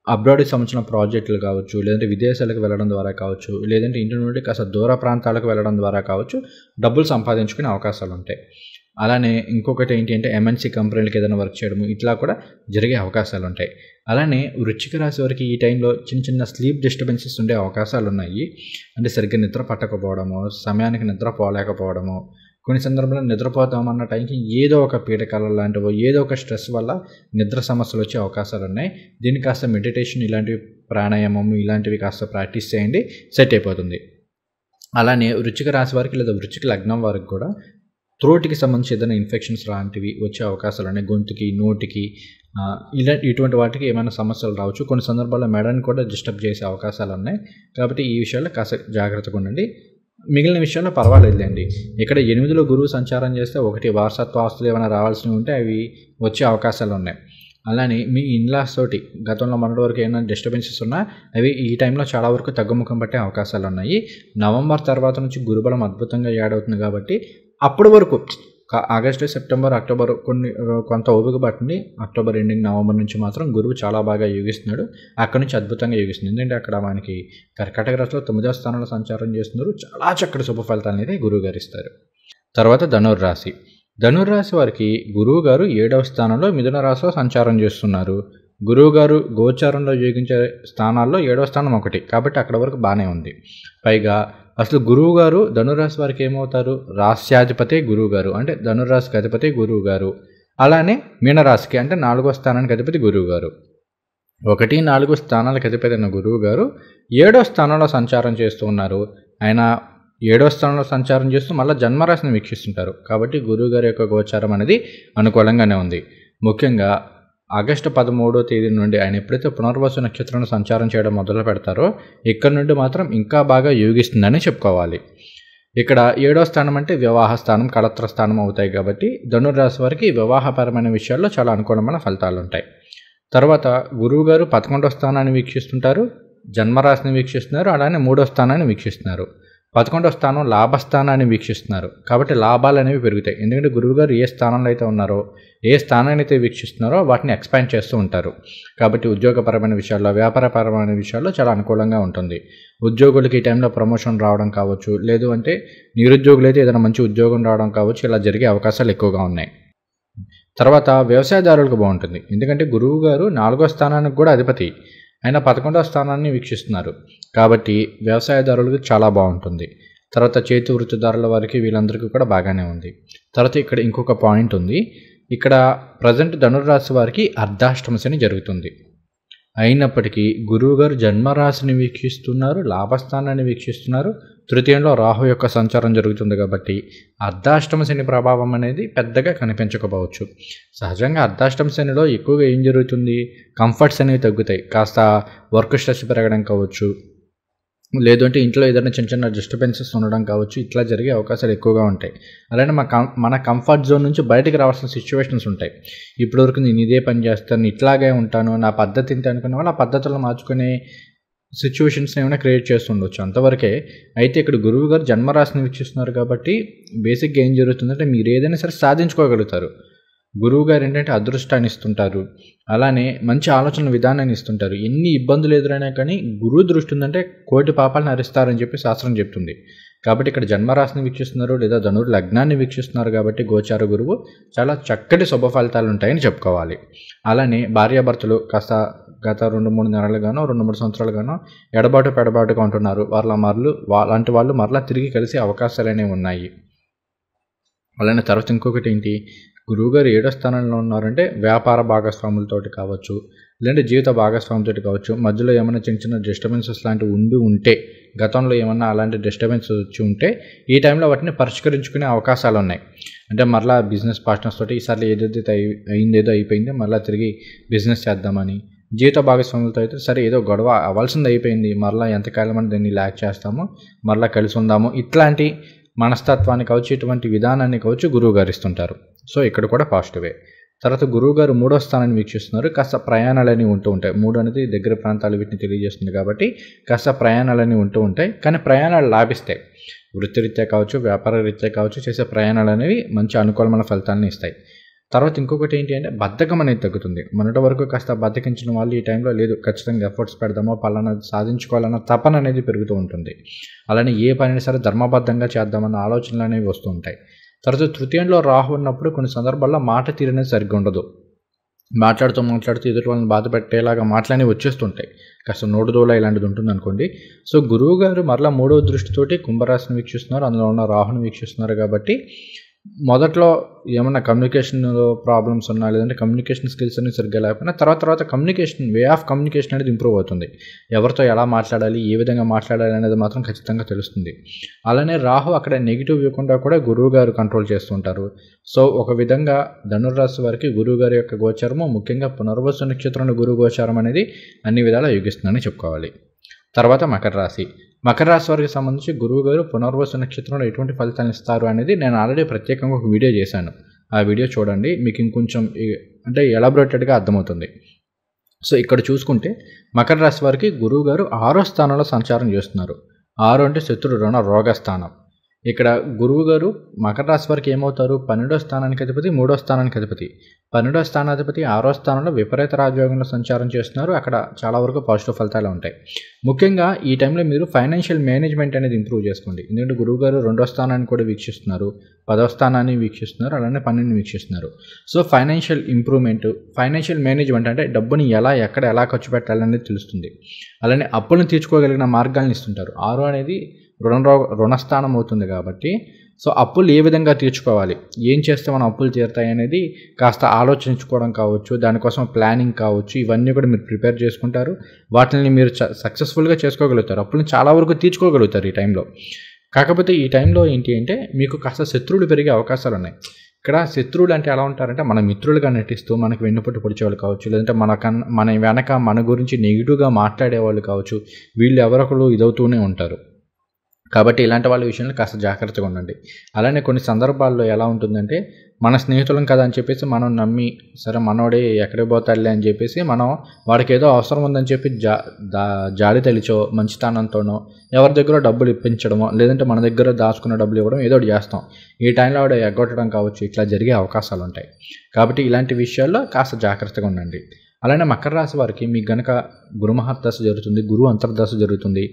అబ్రాడ్కి సంబంధించిన ప్రాజెక్టులు కావచ్చు, లేదంటే విదేశాలకు వెళ్ళడం ద్వారా కావచ్చు, లేదంటే ఇంటి నుండి కాస్త దూర ప్రాంతాలకు వెళ్ళడం ద్వారా కావచ్చు, డబ్బులు సంపాదించుకునే అవకాశాలు ఉంటాయి. అలానే ఇంకొకటి ఏంటి అంటే, ఎంఎన్సీ కంపెనీలకు ఏదైనా వర్క్ చేయడము, ఇట్లా కూడా జరిగే అవకాశాలు ఉంటాయి. అలానే వృశ్చిక రాశి వారికి ఈ టైంలో చిన్న స్లీప్ డిస్టర్బెన్సెస్ ఉండే అవకాశాలు ఉన్నాయి. అంటే సరిగ్గా నిద్ర పట్టకపోవడము, సమయానికి నిద్ర పోలేకపోవడము, కొన్ని సందర్భాల్లో నిద్రపోతామన్న టైంకి ఏదో ఒక పీడకల లాంటివో, ఏదో ఒక స్ట్రెస్ వల్ల నిద్ర సమస్యలు వచ్చే అవకాశాలు ఉన్నాయి. దీన్ని కాస్త మెడిటేషన్ ఇలాంటివి, ప్రాణాయామం ఇలాంటివి కాస్త ప్రాక్టీస్ చేయండి, సెట్ అయిపోతుంది. అలానే వృశ్చిక రాశి వారికి లేదా వృశ్చిక లగ్నం వారికి కూడా థ్రోట్కి సంబంధించి ఏదైనా ఇన్ఫెక్షన్స్ లాంటివి వచ్చే అవకాశాలు ఉన్నాయి. గొంతుకి, నోటికి ఇటువంటి వాటికి ఏమైనా సమస్యలు రావచ్చు. కొన్ని సందర్భాల్లో మెడని కూడా డిస్టర్బ్ చేసే అవకాశాలు ఉన్నాయి. కాబట్టి ఈ విషయాల్లో కాస్త జాగ్రత్తగా ఉండండి. మిగిలిన విషయాల్లో పర్వాలేదులేండి. ఇక్కడ 8లో గురువు సంచారం చేస్తే, ఒకటి వారసత్వ ఆస్తులు ఏమైనా రావాల్సినవి ఉంటే అవి వచ్చే అవకాశాలు ఉన్నాయి. అలానే మీ ఇన్లాస్ తోటి గతంలో మొన్నటి వరకు ఏమైనా డిస్టర్బెన్సెస్ ఉన్నా అవి ఈ టైంలో చాలా వరకు తగ్గుముఖం పట్టే అవకాశాలు ఉన్నాయి. నవంబర్ తర్వాత నుంచి గురుబలం అద్భుతంగా యాడ్ అవుతుంది కాబట్టి అప్పటి వరకు ఆగస్టు, సెప్టెంబర్, అక్టోబర్ కొంత ఓపిక పట్టింది. అక్టోబర్ ఎండింగ్, నవంబర్ నుంచి మాత్రం గురువు చాలా బాగా యోగిస్తున్నాడు. అక్కడి నుంచి అద్భుతంగా యోగిస్తుంది. ఎందుకంటే అక్కడ మనకి కర్కాటక రాశిలో 9వ స్థానంలో సంచారం చేస్తున్నారు. చాలా చక్కటి శుభ ఫలితాలను అయితే గురువు గారు ఇస్తారు. తర్వాత ధనుర్రాశి. ధనుర్రాశి వారికి గురువు గారు 7వ స్థానంలో మిథున రాశిలో సంచారం చేస్తున్నారు. గురువు గారు గోచారంలో యోగించే స్థానాల్లో 7వ స్థానం ఒకటి, కాబట్టి అక్కడ వరకు బాగానే ఉంది. పైగా అసలు గురువు గారు ధనురాశి వారికి ఏమవుతారు, రాశ్యాధిపతి గురువు గారు, అంటే ధనురాశికి అధిపతి గురువు గారు. అలానే మీనరాశికి అంటే 4వ స్థానానికి అధిపతి గురువు గారు. 1, 4 స్థానాలకు అధిపతి అయిన గురువు గారు 7వ స్థానంలో సంచారం చేస్తూ ఉన్నారు. ఆయన 7వ స్థానంలో సంచారం చేస్తూ మళ్ళీ జన్మరాశిని వీక్షిస్తుంటారు. కాబట్టి గురువు గారి యొక్క గోచారం అనేది అనుకూలంగానే ఉంది. ముఖ్యంగా ఆగస్టు 13వ తేదీ నుండి ఆయన ఎప్పుడైతే పునర్వసు నక్షత్రంలో సంచారం చేయడం మొదలు పెడతారో, ఇక్కడ నుండి మాత్రం ఇంకా బాగా యోగిస్తుందని చెప్పుకోవాలి. ఇక్కడ 7వ స్థానం అంటే వివాహ స్థానం, కళత్ర స్థానం అవుతాయి. కాబట్టి ధనుర్రాశి వారికి వివాహపరమైన విషయాల్లో చాలా అనుకూలమైన ఫలితాలు ఉంటాయి. తర్వాత గురువు గారు 11వ స్థానాన్ని వీక్షిస్తుంటారు, జన్మరాశిని వీక్షిస్తున్నారు, అలానే 3వ స్థానాన్ని వీక్షిస్తున్నారు. 11వ స్థానం లాభస్థానాన్ని వీక్షిస్తున్నారు. కాబట్టి లాభాలు అనేవి పెరుగుతాయి. ఎందుకంటే గురువుగారు ఏ స్థానంలో అయితే ఉన్నారో, ఏ స్థానాన్ని అయితే వీక్షిస్తున్నారో వాటిని ఎక్స్పాండ్ చేస్తూ ఉంటారు. కాబట్టి ఉద్యోగపరమైన విషయాల్లో, వ్యాపారపరమైన విషయాల్లో చాలా అనుకూలంగా ఉంటుంది. ఉద్యోగులకి ఈ టైంలో ప్రమోషన్ రావడం కావచ్చు, లేదు అంటే నిరుద్యోగులైతే ఏదైనా మంచి ఉద్యోగం రావడం కావచ్చు, ఇలా జరిగే అవకాశాలు ఎక్కువగా ఉన్నాయి. తర్వాత వ్యవసాయదారులకు బాగుంటుంది, ఎందుకంటే గురువు గారు 4వ స్థానానికి కూడా అధిపతి, ఆయన 11వ స్థానాన్ని వీక్షిస్తున్నారు కాబట్టి వ్యవసాయదారులకు చాలా బాగుంటుంది. తర్వాత చేతి వృత్తిదారుల వారికి వీళ్ళందరికీ కూడా బాగానే ఉంది. తర్వాత ఇక్కడ ఇంకొక పాయింట్ ఉంది, ఇక్కడ ప్రజెంట్ ధనుర్రాశి వారికి అర్ధాష్టమ శని జరుగుతుంది. అయినప్పటికీ గురువుగారు జన్మరాశిని వీక్షిస్తున్నారు, లాభస్థానాన్ని వీక్షిస్తున్నారు, తృతీయంలో రాహు యొక్క సంచారం జరుగుతుంది కాబట్టి అర్ధాష్టమ శని ప్రభావం అనేది పెద్దగా కనిపించకపోవచ్చు. సహజంగా అర్ధాష్టమ శనిలో ఎక్కువగా ఏం జరుగుతుంది, కంఫర్ట్స్ అనేవి తగ్గుతాయి, కాస్త వర్క్ స్ట్రెస్ పెరగడం కావచ్చు, లేదంటే ఇంట్లో ఏదైనా చిన్న చిన్న డిస్టర్బెన్సెస్ ఉండడం కావచ్చు, ఇట్లా జరిగే అవకాశాలు ఎక్కువగా ఉంటాయి. అలానే మన కంఫర్ట్ జోన్ నుంచి బయటకు రావాల్సిన సిచ్యువేషన్స్ ఉంటాయి. ఇప్పటివరకు నేను ఇదే పని చేస్తాను, ఇట్లాగే ఉంటాను, నా పద్ధతి ఇంత అనుకునే వాళ్ళు ఆ పద్ధతులను మార్చుకునే సిచ్యువేషన్స్ని ఏమైనా క్రియేట్ చేస్తుండొచ్చు, అంతవరకే. అయితే ఇక్కడ గురువు గారు జన్మరాశిని వీక్షిస్తున్నారు కాబట్టి బేసిక్గా ఏం జరుగుతుందంటే మీరు ఏదైనా సరే సాధించుకోగలుగుతారు. గురువు గారు ఏంటంటే అదృష్టాన్ని ఇస్తుంటారు, అలానే మంచి ఆలోచన విధానాన్ని ఇస్తుంటారు. ఎన్ని ఇబ్బందులు ఎదురైనా కానీ గురువు దృష్టి ఉందంటే కోటి పాపాలను హరిస్తారని చెప్పి శాస్త్రం చెప్తుంది. కాబట్టి ఇక్కడ జన్మరాశిని వీక్షిస్తున్నారు లేదా ధనుర్ లగ్నాన్ని వీక్షిస్తున్నారు కాబట్టి గోచార గురువు చాలా చక్కటి శుభ ఫలితాలు ఉంటాయని చెప్పుకోవాలి. అలానే భార్యాభర్తలు కాస్త గత 2-3 నెలలుగానో 2-3 సంవత్సరాలుగానో పెడబాటుగా ఉంటున్నారు, అలాంటి వాళ్ళు మరలా తిరిగి కలిసే అవకాశాలు అనేవి ఉన్నాయి. అలానే తర్వాత ఇంకొకటి ఏంటి, గురువుగారు 7వ స్థానంలో ఉన్నారంటే వ్యాపార భాగస్వాములతోటి కావచ్చు, లేదంటే జీవిత భాగస్వామితోటి కావచ్చు, మధ్యలో ఏమైనా చిన్న చిన్న డిస్టర్బెన్సెస్ లాంటివి ఉంటే, గతంలో ఏమన్నా అలాంటి డిస్టర్బెన్స్ వచ్చి ఉంటే ఈ టైంలో వాటిని పరిష్కరించుకునే అవకాశాలు ఉన్నాయి. అంటే మరలా బిజినెస్ పార్ట్నర్స్ తోటి ఈసారి ఏదైతే అయిందేదో అయిపోయింది, మరలా తిరిగి బిజినెస్ చేద్దామని, జీవిత భాగస్వాములతో అయితే సరే ఏదో గొడవ అవ్వాల్సింది అయిపోయింది, మరలా ఎంతకాలం అని దీన్ని ల్యాక్ చేస్తాము, మరలా కలిసి ఉందాము, ఇట్లాంటి మనస్తత్వాన్ని కావచ్చు, ఇటువంటి విధానాన్ని కావచ్చు గురువు గారు ఇస్తుంటారు. సో ఇక్కడ కూడా పాజిటివే. తర్వాత గురువుగారు 3వ స్థానాన్ని వీక్షిస్తున్నారు, కాస్త ప్రయాణాలని ఉంటూ ఉంటాయి. 3 అనేది దగ్గర ప్రాంతాలు వీటిని తెలియజేస్తుంది కాబట్టి కాస్త ప్రయాణాలని ఉంటూ ఉంటాయి, కానీ ప్రయాణాలు లాభిస్తాయి. వృత్తిరీత్యా కావచ్చు, వ్యాపార రీత్యా కావచ్చు, చేసే ప్రయాణాలు అనేవి మంచి అనుకూలమైన ఫలితాలను ఇస్తాయి. తర్వాత ఇంకొకటి ఏంటి అంటే బద్ధకం అనేది తగ్గుతుంది. మొన్నటి వరకు కాస్త బద్ధకించిన వాళ్ళు ఈ టైంలో లేదు, ఖచ్చితంగా ఎఫర్ట్స్ పెడదామో పలానా సాధించుకోవాలన్న తపన అనేది పెరుగుతూ ఉంటుంది. అలానే ఏ పనిని సరే ధర్మబద్ధంగా చేద్దామన్న ఆలోచనలు అనేవి వస్తూ ఉంటాయి. తర్వాత తృతీయంలో రాహు ఉన్నప్పుడు కొన్ని సందర్భాల్లో మాట తీరు అనేది సరిగ్గా ఉండదు. మాట్లాడుతూ ఎదుటి వాళ్ళని బాధ పెట్టేలాగా మాటలనేవి వచ్చేస్తుంటాయి, కాస్త నోటుదోల ఇలాంటిది ఉంటుంది అనుకోండి. సో గురువు గారు మరలా 3వ దృష్టితోటి కుంభరాశిని వీక్షిస్తున్నారు, అందులో ఉన్న రాహుని వీక్షిస్తున్నారు కాబట్టి మొదట్లో ఏమన్నా కమ్యూనికేషన్లో ప్రాబ్లమ్స్ ఉన్నా, లేదంటే కమ్యూనికేషన్ స్కిల్స్ అనేది సరిగ్గా లేకపోయినా తర్వాత కమ్యూనికేషన్ వే ఆఫ్ కమ్యూనికేషన్ అనేది ఇంప్రూవ్ అవుతుంది. ఎవరితో ఎలా మాట్లాడాలి, ఏ విధంగా మాట్లాడాలి అనేది మాత్రం ఖచ్చితంగా తెలుస్తుంది. అలానే రాహు అక్కడ నెగిటివ్ ఇవ్వకుండా కూడా గురువు గారు కంట్రోల్ చేస్తుంటారు. సో ఒక విధంగా ధనుర్రాశి వారికి గురువు గారి యొక్క గోచారము, ముఖ్యంగా పునర్వసు నక్షత్రంలో గురువు గోచారం అనేది అన్ని విధాలా యోగిస్తుందని చెప్పుకోవాలి. తర్వాత మకర రాశి వారికి సంబంధించి గురువుగారు పునర్వసు నక్షత్రంలో ఎటువంటి ఫలితాలు ఇస్తారు అనేది నేను ఆల్రెడీ ప్రత్యేకంగా ఒక వీడియో చేశాను. ఆ వీడియో చూడండి, మీకు ఇంకొంచెం అంటే ఎలాబొరేటెడ్గా అర్థమవుతుంది. సో ఇక్కడ చూసుకుంటే మకర రాశి వారికి గురువుగారు 6వ స్థానంలో సంచారం చేస్తున్నారు. 6 అంటే శత్రు రుణ రోగ స్థానం. ఇక్కడ గురువుగారు మకర రాశి వారికి ఏమవుతారు, 12వ స్థానానికి అధిపతి, 3వ స్థానానికి అధిపతి. 12వ స్థానాధిపతి 6వ స్థానంలో విపరీత రాజయోగంలో సంచారం చేస్తున్నారు. అక్కడ చాలా వరకు పాజిటివ్ ఫలితాలు ఉంటాయి. ముఖ్యంగా ఈ టైంలో మీరు ఫైనాన్షియల్ మేనేజ్మెంట్ అనేది ఇంప్రూవ్ చేసుకోండి. ఎందుకంటే గురువుగారు 2వ స్థానాన్ని కూడా వీక్షిస్తున్నారు, 10వ స్థానాన్ని వీక్షిస్తున్నారు, అలానే 12ని వీక్షిస్తున్నారు. So financial improvement, financial management అంటే డబ్బుని ఎక్కడ ఖర్చు పెట్టాలనేది తెలుస్తుంది. అలానే అప్పులను తీర్చుకోగలిగిన మార్గాలను ఇస్తుంటారు. 6 అనేది రుణస్థానం అవుతుంది కాబట్టి సో అప్పులు ఏ విధంగా తీర్చుకోవాలి, ఏం చేస్తే మన అప్పులు తీరుతాయి అనేది కాస్త ఆలోచించుకోవడం కావచ్చు, దానికోసం ప్లానింగ్ కావచ్చు, ఇవన్నీ కూడా మీరు ప్రిపేర్ చేసుకుంటారు. వాటిని మీరు సక్సెస్ఫుల్గా చేసుకోగలుగుతారు, అప్పులను చాలా వరకు తీర్చుకోగలుగుతారు ఈ టైంలో. కాకపోతే ఈ టైంలో ఏంటి అంటే మీకు కాస్త శత్రువులు పెరిగే అవకాశాలు ఉన్నాయి. ఇక్కడ శత్రువులు అంటే ఎలా ఉంటారంటే మన మిత్రులుగా నటిస్తూ మనకు వెన్నుపోటు పొడిచేవాళ్ళు కావచ్చు, లేదంటే మన వెనక మన గురించి నెగిటివ్గా మాట్లాడేవాళ్ళు కావచ్చు, వీళ్ళు ఎవరొకరు ఇదవుతూనే ఉంటారు. కాబట్టి ఇలాంటి వాళ్ళ విషయంలో కాస్త జాగ్రత్తగా ఉండండి. అలానే కొన్ని సందర్భాల్లో ఎలా ఉంటుందంటే మన స్నేహితులం కదా అని చెప్పేసి మనం నమ్మి సరే మనోడే ఎక్కడికి పోతాడులే అని చెప్పేసి మనం వాడికి ఏదో అవసరం ఉందని చెప్పి జాలి తెలిచో మంచితనంతోనో ఎవరి దగ్గర డబ్బులు ఇప్పించడమో, లేదంటే మన దగ్గర దాచుకున్న డబ్బులు ఇవ్వడం ఏదో ఒకటి చేస్తాం. ఈ టైంలో ఆవిడ ఎగ్గొట్టడం కావచ్చు, ఇట్లా జరిగే అవకాశాలు ఉంటాయి. కాబట్టి ఇలాంటి విషయాల్లో కాస్త జాగ్రత్తగా ఉండండి. అలానే మకర రాశి వారికి మీకు గనక గురుమహర్దశ జరుగుతుంది, గురువు అంతర్దశ జరుగుతుంది,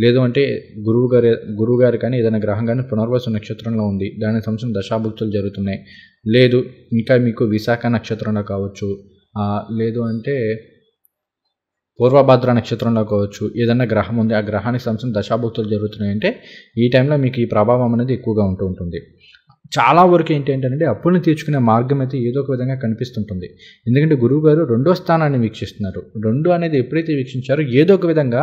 లేదు అంటే గురువు గారు కానీ ఏదైనా గ్రహం కానీ పునర్వసు నక్షత్రంలో ఉంది, దానికి సంబంధించిన దశాభుక్తులు జరుగుతున్నాయి, లేదు ఇంకా మీకు విశాఖ నక్షత్రంలో కావచ్చు, లేదు అంటే పూర్వభద్ర నక్షత్రంలో కావచ్చు, ఏదైనా గ్రహం ఉంది, ఆ గ్రహానికి సంబంధించిన దశాభుక్తులు జరుగుతున్నాయంటే ఈ టైంలో మీకు ఈ ప్రభావం అనేది ఎక్కువగా ఉంటుంది. చాలా వరకు ఏంటంటే అప్పుల్ని తీర్చుకునే మార్గం అయితే ఏదో ఒక విధంగా కనిపిస్తుంటుంది. ఎందుకంటే గురువు గారు 2వ స్థానాన్ని వీక్షిస్తున్నారు. 2 అనేది ఎప్పుడైతే వీక్షించారో ఏదో ఒక విధంగా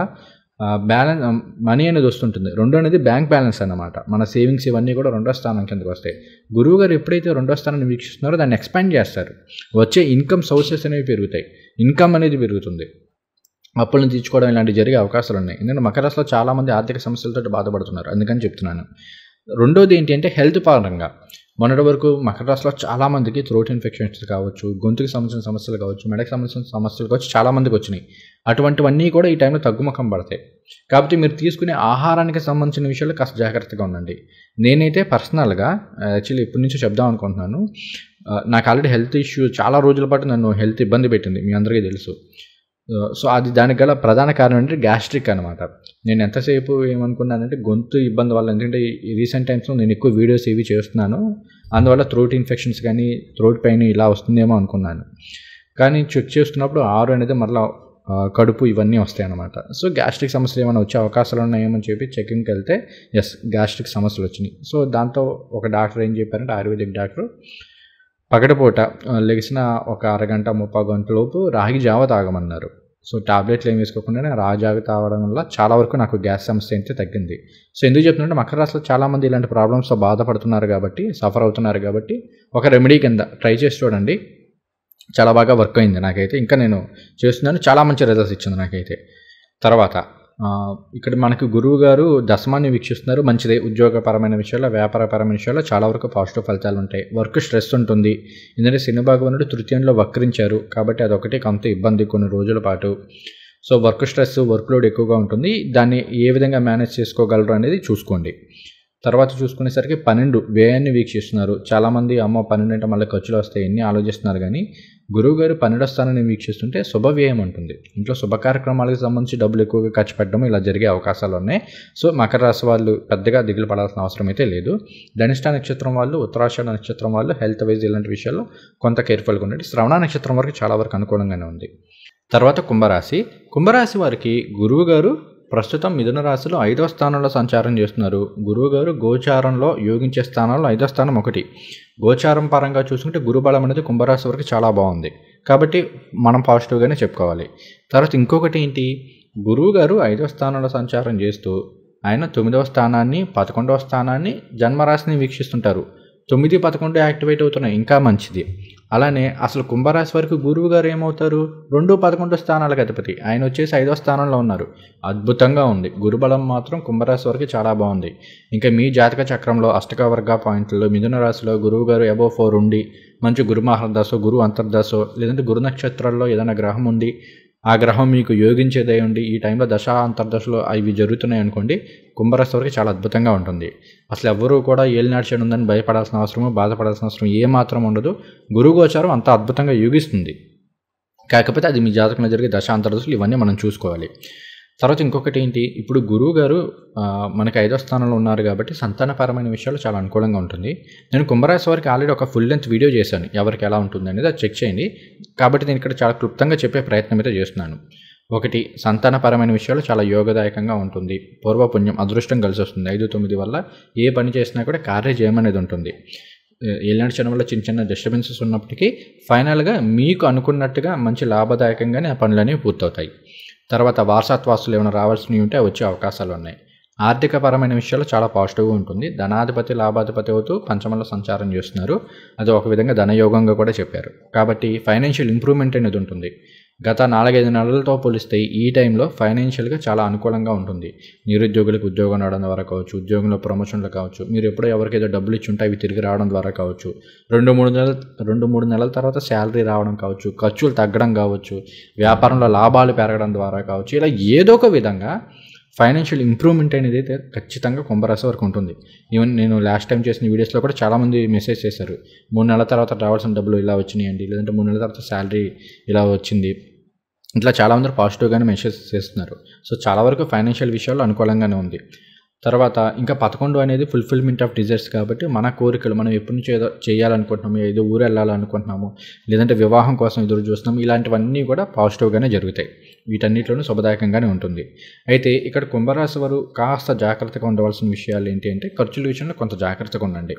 మనీ అనేది వస్తుంటుంది. 2 అనేది బ్యాంక్ బ్యాలెన్స్ అన్నమాట. మన సేవింగ్స్ ఇవన్నీ కూడా 2వ స్థానం కిందకు వస్తాయి. గురువు గారు ఎప్పుడైతే 2వ స్థానాన్ని వీక్షిస్తున్నారో దాన్ని ఎక్స్పాండ్ చేస్తారు. వచ్చే ఇన్కమ్ సోర్సెస్ అనేవి పెరుగుతాయి, ఇన్కమ్ అనేది పెరుగుతుంది, అప్పులను తీర్చుకోవడం ఇలాంటివి జరిగే అవకాశాలు ఉన్నాయి. ఎందుకంటే మకర రాశిలో చాలామంది ఆర్థిక సమస్యలతో బాధపడుతున్నారు, అందుకని చెప్తున్నాను. రెండోది ఏంటి అంటే హెల్త్ పరంగా మొన్నటి వరకు మకర రాశిలో చాలామందికి థ్రోట్ ఇన్ఫెక్షన్స్ కావచ్చు, గొంతుకు సంబంధించిన సమస్యలు కావచ్చు, మెడకు సంబంధించిన సమస్యలు కావచ్చు, చాలామందికి వచ్చినాయి. అటువంటివన్నీ కూడా ఈ టైంలో తగ్గుముఖం పడతాయి. కాబట్టి మీరు తీసుకునే ఆహారానికి సంబంధించిన విషయాలు కాస్త జాగ్రత్తగా ఉండండి. నేనైతే పర్సనల్గా యాక్చువల్లీ ఇప్పటి నుంచో చెప్దాం అనుకుంటున్నాను. నాకు ఆల్రెడీ హెల్త్ ఇష్యూ చాలా రోజుల పాటు నన్ను హెల్త్ ఇబ్బంది పెట్టింది, మీ అందరికీ తెలుసు. సో అది దానికి గల ప్రధాన కారణం అంటే గ్యాస్ట్రిక్ అనమాట. నేను ఎంతసేపు ఏమనుకున్నానంటే గొంతు ఇబ్బంది వల్ల, ఎందుకంటే ఈ రీసెంట్ టైమ్స్లో నేను ఎక్కువ వీడియోస్ ఇవి చేస్తున్నాను, అందువల్ల థ్రోట్ ఇన్ఫెక్షన్స్ కానీ థ్రోట్ పెయిన్ ఇలా వస్తుందేమో అనుకున్నాను. కానీ చెక్ చేస్తున్నప్పుడు 6 అనేది మరలా కడుపు ఇవన్నీ వస్తాయి అన్నమాట. సో గ్యాస్ట్రిక్ సమస్యలు ఏమైనా వచ్చే అవకాశాలు ఉన్నాయేమని చెప్పి చెకింగ్కి వెళ్తే గ్యాస్ట్రిక్ సమస్యలు వచ్చినాయి. సో దాంతో ఒక డాక్టర్ ఏం చెప్పారంటే, ఆయుర్వేదిక్ డాక్టర్, పగటిపూట లెగిసిన ఒక అరగంట 30 గంటలలోపు రాగి జావ తాగమన్నారు. సో టాబ్లెట్లు ఏం వేసుకోకుండానే రాగి జావ తాగడం వల్ల చాలా వరకు నాకు గ్యాస్ సమస్య అయితే తగ్గింది. సో ఎందుకు చెప్తుందంటే మకర రాశిలో చాలామంది ఇలాంటి ప్రాబ్లమ్స్తో బాధపడుతున్నారు కాబట్టి, సఫర్ అవుతున్నారు కాబట్టి ఒక రెమెడీ కింద ట్రై చేసి చూడండి. చాలా బాగా వర్క్ అయింది నాకైతే. ఇంకా నేను చేస్తున్నాను, చాలా మంచి రిజల్ట్స్ ఇచ్చింది నాకైతే. తర్వాత ఇక్కడ మనకు గురువు గారు దశమాన్ని వీక్షిస్తున్నారు, మంచిదే. ఉద్యోగపరమైన విషయాల్లో, వ్యాపారపరమైన విషయాల్లో చాలా వరకు పాజిటివ్ ఫలితాలు ఉంటాయి. వర్క్ స్ట్రెస్ ఉంటుంది, ఎందుకంటే శని భగవానుడు తృతీయంలో వక్రించారు కాబట్టి అదొకటి కొంత ఇబ్బంది కొన్ని రోజుల పాటు. So work stress, work load ఎక్కువగా ఉంటుంది. దాన్ని ఏ విధంగా మేనేజ్ చేసుకోగలరు అనేది చూసుకోండి. తర్వాత చూసుకునేసరికి 12 వ్యయాన్ని వీక్షిస్తున్నారు. చాలామంది 12 అంటే మళ్ళీ ఖర్చులు వస్తాయి ఎన్ని ఆలోచిస్తున్నారు, కానీ గురువుగారు 12వ స్థానాన్ని వీక్షిస్తుంటే శుభ వ్యయం ఉంటుంది. ఇంట్లో శుభ కార్యక్రమాలకు సంబంధించి డబ్బులు ఎక్కువగా ఖర్చు పెట్టడం ఇలా జరిగే అవకాశాలు ఉన్నాయి. సో మకర రాశి వాళ్ళు పెద్దగా దిగులు పడాల్సిన అవసరం అయితే లేదు. ధనిష్ట నక్షత్రం వాళ్ళు, ఉత్తరాషాఢ నక్షత్రం వాళ్ళు హెల్త్ వైజ్ ఇలాంటి విషయాల్లో కొంత కేర్ఫుల్గా ఉండండి. శ్రవణ నక్షత్రం వరకు చాలా వరకు అనుకూలంగానే ఉంది. తర్వాత కుంభరాశి వారికి గురువు గారు ప్రస్తుతం మిథున రాశిలో 5వ స్థానంలో సంచారం చేస్తున్నారు. గురువు గారు గోచారంలో యోగించే స్థానంలో 5వ స్థానం ఒకటి. గోచారం పరంగా చూసుకుంటే గురుబలం అనేది కుంభరాశి వరకు చాలా బాగుంది కాబట్టి మనం పాజిటివ్గానే చెప్పుకోవాలి. తర్వాత ఇంకొకటి ఏంటి, గురువు గారు 5వ స్థానంలో సంచారం చేస్తూ ఆయన 9వ స్థానాన్ని, 11వ స్థానాన్ని, జన్మరాశిని వీక్షిస్తుంటారు. 9, 11 యాక్టివేట్ అవుతున్నాయి, ఇంకా మంచిది. అలానే అసలు కుంభరాశి వరకు గురువు గారు ఏమవుతారు, 2, 11 స్థానాలకు అధిపతి. ఆయన వచ్చేసి 5వ స్థానంలో ఉన్నారు. అద్భుతంగా ఉంది. గురుబలం మాత్రం కుంభరాశి వరకు చాలా బాగుంది. ఇంకా మీ జాతక చక్రంలో అష్టక వర్గ పాయింట్లలో మిథున రాశిలో గురువు గారు అబోవ్ 4 ఉండి మంచి గురు మహర్దశో, గురు అంతర్దశో, లేదంటే గురు నక్షత్రాల్లో ఏదైనా గ్రహం ఉండి ఆ గ్రహం మీకు యోగించేదై ఉండి ఈ టైంలో దశ అంతర్దశలో అవి జరుగుతున్నాయి అనుకోండి, కుంభరాశి వరకు చాలా అద్భుతంగా ఉంటుంది. అసలు ఎవరూ కూడా ఏలినాడు చెడు ఉందని భయపడాల్సిన అవసరము, బాధపడాల్సిన అవసరం ఏమాత్రం ఉండదు. గురు గోచారం అంత అద్భుతంగా యోగిస్తుంది. కాకపోతే అది మీ జాతకంలో జరిగే దశ అంతర్దశలు ఇవన్నీ మనం చూసుకోవాలి. తర్వాత ఇంకొకటి ఏంటి, ఇప్పుడు గురువు గారు మనకి 5వ స్థానంలో ఉన్నారు కాబట్టి సంతానపరమైన విషయాలు చాలా అనుకూలంగా ఉంటుంది. నేను కుంభరాశి వారికి ఆల్రెడీ ఒక ఫుల్ లెంత్ వీడియో చేశాను, ఎవరికి ఎలా ఉంటుంది అనేది అది చెక్ చేయండి. కాబట్టి నేను ఇక్కడ చాలా క్లుప్తంగా చెప్పే ప్రయత్నం అయితే చేస్తున్నాను. ఒకటి, సంతానపరమైన విషయాలు చాలా యోగదాయకంగా ఉంటుంది. పూర్వపుణ్యం, అదృష్టం కలిసి వస్తుంది. 5, 9 వల్ల ఏ పని చేసినా కూడా కార్యజయం అనేది ఉంటుంది. ఏలినాటి శని వల్ల చిన్న చిన్న డిస్టర్బెన్సెస్ ఉన్నప్పటికీ ఫైనల్గా మీకు అనుకున్నట్టుగా మంచి లాభదాయకంగానే ఆ పనులనేవి పూర్తవుతాయి. తర్వాత వారసత్వాస్తులు ఏమైనా రావాల్సినవి ఉంటే వచ్చే అవకాశాలు ఉన్నాయి. ఆర్థికపరమైన విషయాలు చాలా పాజిటివ్గా ఉంటుంది. ధనాధిపతి లాభాధిపతి అవుతూ పంచమంలో సంచారం చేస్తున్నారు. అది ఒక విధంగా ధనయోగంగా కూడా చెప్పారు. కాబట్టి ఫైనాన్షియల్ ఇంప్రూవ్మెంట్ అనేది ఉంటుంది. గత 4-5 నెలలతో పోలిస్తే ఈ టైంలో ఫైనాన్షియల్గా చాలా అనుకూలంగా ఉంటుంది. నిరుద్యోగులకు ఉద్యోగం రావడం ద్వారా కావచ్చు, ఉద్యోగంలో ప్రమోషన్లు కావచ్చు, మీరు ఎప్పుడో ఎవరికైదో డబ్బులు ఇచ్చి ఉంటే అవి తిరిగి రావడం ద్వారా కావచ్చు, 2-3 నెలల తర్వాత శాలరీ రావడం కావచ్చు, ఖర్చులు తగ్గడం కావచ్చు, వ్యాపారంలో లాభాలు పెరగడం ద్వారా కావచ్చు, ఇలా ఏదో ఒక విధంగా ఫైనాన్షియల్ ఇంప్రూవ్మెంట్ అనేది అయితే ఖచ్చితంగా కుంభరాశి వరకు ఉంటుంది. ఈవెన్ నేను లాస్ట్ టైం చేసిన వీడియోస్లో కూడా చాలామంది మెసేజ్ చేశారు, 3 నెలల తర్వాత రావాల్సిన డబ్బులు ఇలా వచ్చినాయండి, లేదంటే 3 నెలల తర్వాత శాలరీ ఇలా వచ్చింది, ఇట్లా చాలామంది పాజిటివ్గానే మెసేజ్ చేస్తున్నారు. సో చాలా వరకు ఫైనాన్షియల్ విషయాల్లో అనుకూలంగానే ఉంది. తర్వాత ఇంకా 11 అనేది ఫుల్ఫిల్మెంట్ ఆఫ్ డిజైర్స్ కాబట్టి మన కోరికలు మనం ఎప్పటి నుంచో ఏదో చేయాలనుకుంటున్నాము, ఏదో ఊరు వెళ్ళాలనుకుంటున్నాము, లేదంటే వివాహం కోసం ఎదురు చూస్తున్నాము, ఇలాంటివన్నీ కూడా పాజిటివ్గానే జరుగుతాయి. వీటన్నిటిలోనూ శుభదాయకంగానే ఉంటుంది. అయితే ఇక్కడ కుంభరాశి వారు కాస్త జాగ్రత్తగా ఉండవలసిన విషయాలు ఏంటి అంటే ఖర్చుల విషయంలో కొంత జాగ్రత్తగా ఉండండి.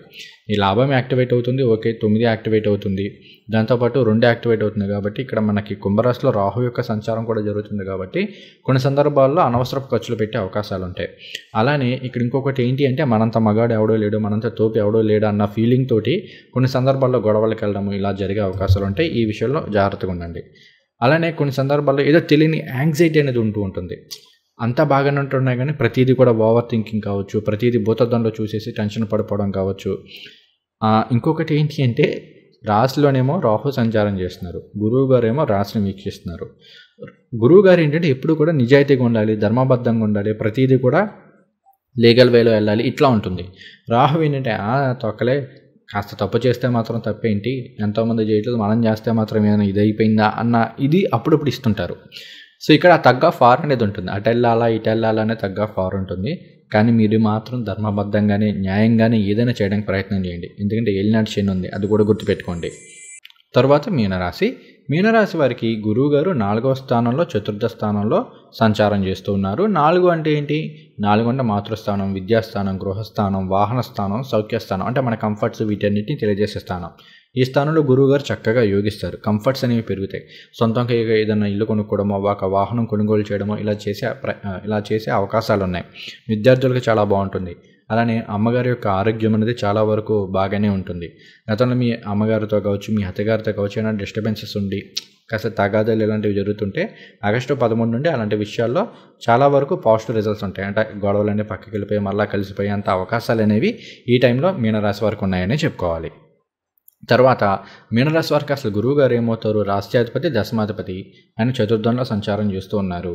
ఈ లాభం యాక్టివేట్ అవుతుంది, ఓకే, 9 యాక్టివేట్ అవుతుంది, దాంతోపాటు 2 యాక్టివేట్ అవుతుంది కాబట్టి ఇక్కడ మనకి కుంభరాశిలో రాహు యొక్క సంచారం కూడా జరుగుతుంది కాబట్టి కొన్ని సందర్భాల్లో అనవసరపు ఖర్చులు పెట్టే అవకాశాలు ఉంటాయి. అలానే ఇక్కడ ఇంకొకటి ఏంటి అంటే మనంత మగాడు ఎవడో లేడు, మనంత తోపు ఎవడో లేడు అన్న ఫీలింగ్ తోటి కొన్ని సందర్భాల్లో గొడవలకు వెళ్ళడము ఇలా జరిగే అవకాశాలు ఉంటాయి. ఈ విషయంలో జాగ్రత్తగా ఉండండి. అలానే కొన్ని సందర్భాల్లో ఏదో తెలియని యాంగ్జైటీ అనేది ఉంటుంది. అంతా బాగానే ఉంటున్నాయి కానీ ప్రతిదీ కూడా ఓవర్ థింకింగ్ కావచ్చు, ప్రతిదీ భూతద్దంలో చూసేసి టెన్షన్ పడిపోవడం కావచ్చు. ఇంకొకటి ఏంటి అంటే రాశిలోనేమో రాహు సంచారం చేస్తున్నారు, గురువు గారు ఏమో రాశిని వీక్షిస్తున్నారు. గురువు గారు ఏంటంటే ఎప్పుడు కూడా నిజాయితీగా ఉండాలి, ధర్మబద్ధంగా ఉండాలి, ప్రతిదీ కూడా లీగల్ వేలో వెళ్ళాలి, ఇట్లా ఉంటుంది. రాహు ఏంటంటే తొక్కలే, కాస్త తప్పు చేస్తే మాత్రం తప్పేంటి, ఎంతోమంది చేయట్లేదు, మనం చేస్తే మాత్రం ఏమైనా ఇది అయిపోయిందా అన్న ఇది అప్పుడప్పుడు ఇస్తుంటారు. సో ఇక్కడ ఆ తగ్గ ఫార్ అనేది ఉంటుంది, అటు వెళ్ళాలా ఇటు వెళ్ళాలా అనే తగ్గ ఫార్ ఉంటుంది. కానీ మీరు మాత్రం ధర్మబద్ధంగానే న్యాయంగానే ఏదైనా చేయడానికి ప్రయత్నం చేయండి. ఎందుకంటే ఏలినాటి శని ఉంది, అది కూడా గుర్తుపెట్టుకోండి. తర్వాత మీనరాశి వారికి గురువు గారు 4వ స్థానంలో చతుర్థ స్థానంలో సంచారం చేస్తూ ఉన్నారు. 4 అంటే ఏంటి? 4 అంటే మాతృస్థానం, విద్యాస్థానం, గృహస్థానం, వాహన స్థానం, సౌఖ్యస్థానం, అంటే మన కంఫర్ట్స్ వీటన్నిటిని తెలియజేసే స్థానం. ఈ స్థానంలో గురువు గారు చక్కగా యోగిస్తారు, కంఫర్ట్స్ అనేవి పెరుగుతాయి. సొంతంగా ఏదైనా ఇల్లు కొనుక్కోవడమో, ఒక వాహనం కొనుగోలు చేయడమో ఇలా చేసే అవకాశాలు ఉన్నాయి. విద్యార్థులకు చాలా బాగుంటుంది. అలానే అమ్మగారి యొక్క ఆరోగ్యం అనేది చాలా వరకు బాగానే ఉంటుంది. గతంలో మీ అమ్మగారితో కావచ్చు, మీ అత్తగారితో కావచ్చు ఏమైనా డిస్టర్బెన్సెస్ ఉండి కాస్త తగాదాలు ఇలాంటివి జరుగుతుంటే ఆగస్టు 13 నుండి అలాంటి విషయాల్లో చాలా వరకు పాజిటివ్ రిజల్ట్స్ ఉంటాయి. అంటే గొడవలన్నీ పక్కకి వెళ్ళిపోయి మళ్ళీ కలిసిపోయి అంత అవకాశాలు అనేవి ఈ టైంలో మీనరాశి వారికి ఉన్నాయని చెప్పుకోవాలి. తర్వాత మీనరాశి వారికి అసలు గురువు గారు ఏమవుతారు? రాష్ట్రాధిపతి, దశమాధిపతి అని చతుర్థంలో సంచారం చేస్తూ ఉన్నారు.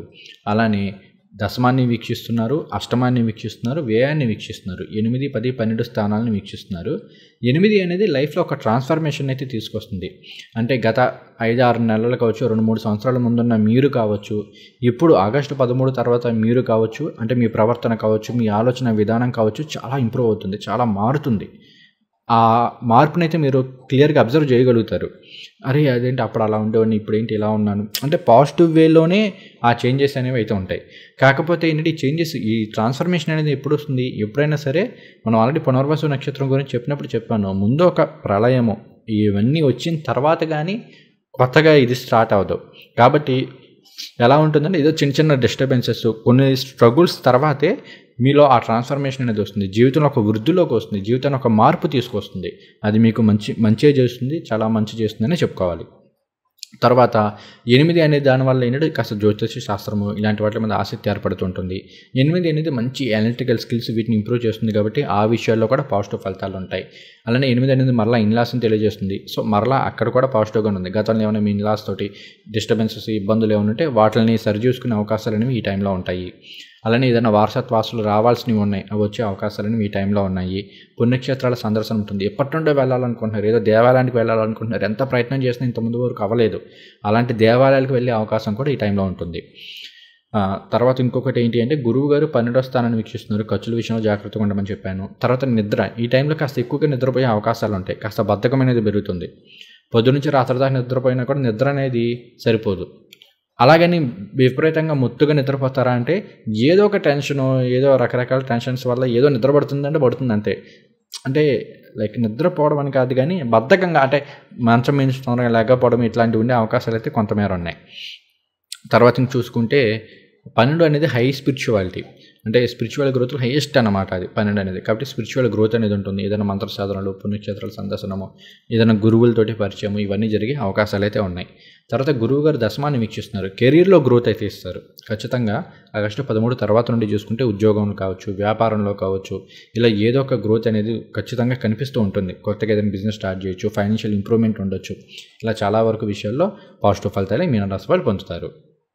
అలానే దశమాన్ని వీక్షిస్తున్నారు, అష్టమాన్ని వీక్షిస్తున్నారు, వ్యయాన్ని వీక్షిస్తున్నారు, 8, 10, 12 స్థానాలను వీక్షిస్తున్నారు. 8 అనేది లైఫ్లో ఒక ట్రాన్స్ఫర్మేషన్ అయితే తీసుకొస్తుంది. అంటే గత 5-6 నెలలు కావచ్చు, 2-3 సంవత్సరాల ముందున్న మీరు కావచ్చు, ఇప్పుడు ఆగస్టు 13 తర్వాత మీరు కావచ్చు, అంటే మీ ప్రవర్తన కావచ్చు, మీ ఆలోచన విధానం కావచ్చు చాలా ఇంప్రూవ్ అవుతుంది, చాలా మారుతుంది. ఆ మార్పునైతే మీరు క్లియర్గా అబ్జర్వ్ చేయగలుగుతారు. అరే అదేంటి అప్పుడు అలా ఉండేవాడిని, ఇప్పుడు ఏంటి ఇలా ఉన్నాను, అంటే పాజిటివ్ వేలోనే ఆ చేంజెస్ అనేవి అయితే ఉంటాయి. కాకపోతే ఏంటంటే ఈ చేంజెస్, ఈ ట్రాన్స్ఫర్మేషన్ అనేది ఎప్పుడు వస్తుంది? ఎప్పుడైనా సరే మనం ఆల్రెడీ పునర్వసు నక్షత్రం గురించి చెప్పాను, ముందు ఒక ప్రళయము ఇవన్నీ వచ్చిన తర్వాత కానీ కొత్తగా ఇది స్టార్ట్ అవ్వదు. కాబట్టి ఎలా ఉంటుందంటే ఏదో చిన్న చిన్న డిస్టర్బెన్సెస్, కొన్ని స్ట్రగుల్స్ తర్వాతే మీలో ఆ ట్రాన్స్ఫర్మేషన్ అనేది వస్తుంది. జీవితంలో ఒక వృద్ధిలోకి వస్తుంది, జీవితంలో ఒక మార్పు తీసుకొస్తుంది. అది మీకు మంచిగా చేస్తుంది, చాలా మంచి చేస్తుందని చెప్పుకోవాలి. తర్వాత 8 అనే దానివల్ల ఏంటంటే కాస్త జ్యోతిష శాస్త్రము ఇలాంటి వాటి మీద ఆసక్తి ఏర్పడుతుంటుంది. 8 అనేది మంచి అనలిటికల్ స్కిల్స్ వీటిని ఇంప్రూవ్ చేస్తుంది కాబట్టి ఆ విషయాల్లో కూడా పాజిటివ్ ఫలితాలు ఉంటాయి. అలానే 8 అనేది మరలా ఇన్లాస్ని తెలియజేస్తుంది. సో మరలా అక్కడ కూడా పాజిటివ్గా ఉంది. గతంలో ఏమైనా మీ ఇన్లాస్ తోటి డిస్టర్బెన్సెస్, ఇబ్బందులు ఏమైనా ఉంటే వాటిని సరిచూసుకునే అవకాశాలు అనేవి ఈ టైంలో ఉంటాయి. అలానే ఏదైనా వారసత్వాసులు రావాల్సినవి ఉన్నాయి, అవి వచ్చే అవకాశాలను ఈ టైంలో ఉన్నాయి. పుణ్యక్షేత్రాల సందర్శన ఉంటుంది. ఎప్పటి నుండో వెళ్ళాలనుకుంటున్నారు, ఏదో దేవాలయానికి వెళ్ళాలనుకుంటున్నారు, ఎంత ప్రయత్నం చేసినా ఇంతకుముందు వరకు అవ్వలేదు, అలాంటి దేవాలయాలకు వెళ్ళే అవకాశం కూడా ఈ టైంలో ఉంటుంది. తర్వాత ఇంకొకటి ఏంటి అంటే గురువు గారు 12వ స్థానాన్ని వీక్షిస్తున్నారు, ఖర్చుల విషయంలో జాగ్రత్తగా ఉండమని చెప్పాను. తర్వాత నిద్ర, ఈ టైంలో కాస్త ఎక్కువగా నిద్రపోయే అవకాశాలు ఉంటాయి, కాస్త బద్ధకం అనేది పెరుగుతుంది. పొద్దునుంచి రాత్రి దాకా నిద్రపోయినా కూడా నిద్ర అనేది సరిపోదు. అలాగని విపరీతంగా మొత్తుగా నిద్రపోతారా అంటే ఏదో ఒక టెన్షను, ఏదో రకరకాల టెన్షన్స్ వల్ల ఏదో నిద్ర పడుతుందంటే పడుతుంది అంతే. అంటే లైక్ నిద్రపోవడం అని కాదు కానీ బద్ధకంగా, అంటే మంచం మీద తొందరగా లేకపోవడం ఇట్లాంటివి ఉండే అవకాశాలు అయితే కొంతమేర ఉన్నాయి. తర్వాత ఇంక చూసుకుంటే 12 అనేది హై స్పిరిచువాలిటీ, అంటే స్పిరిచువల్ గ్రోత్ హైయెస్ట్ అన్నమాట అది 12 అనేది. కాబట్టి స్పిరిచువల్ గ్రోత్ అనేది ఉంటుంది. ఏదైనా మంత్ర సాధనలు, పుణ్యక్షేత్రాల సందర్శనము, ఏదైనా గురువులతోటి పరిచయము, ఇవన్నీ జరిగే అవకాశాలు అయితే ఉన్నాయి. తర్వాత గురువు గారు దశమాన్ని వీక్షిస్తున్నారు, కెరీర్లో గ్రోత్ అయితే ఇస్తారు ఖచ్చితంగా. ఆగస్టు 13 తర్వాత నుండి చూసుకుంటే ఉద్యోగంలో కావచ్చు, వ్యాపారంలో కావచ్చు, ఇలా ఏదో ఒక గ్రోత్ అనేది ఖచ్చితంగా కనిపిస్తూ ఉంటుంది. కొత్తగా ఏదైనా బిజినెస్ స్టార్ట్ చేయొచ్చు, ఫైనాన్షియల్ ఇంప్రూవ్మెంట్ ఉండొచ్చు. ఇలా చాలా వరకు విషయాల్లో పాజిటివ్ ఫలితాలే మీనరాశి వాళ్ళు పొందుతారు.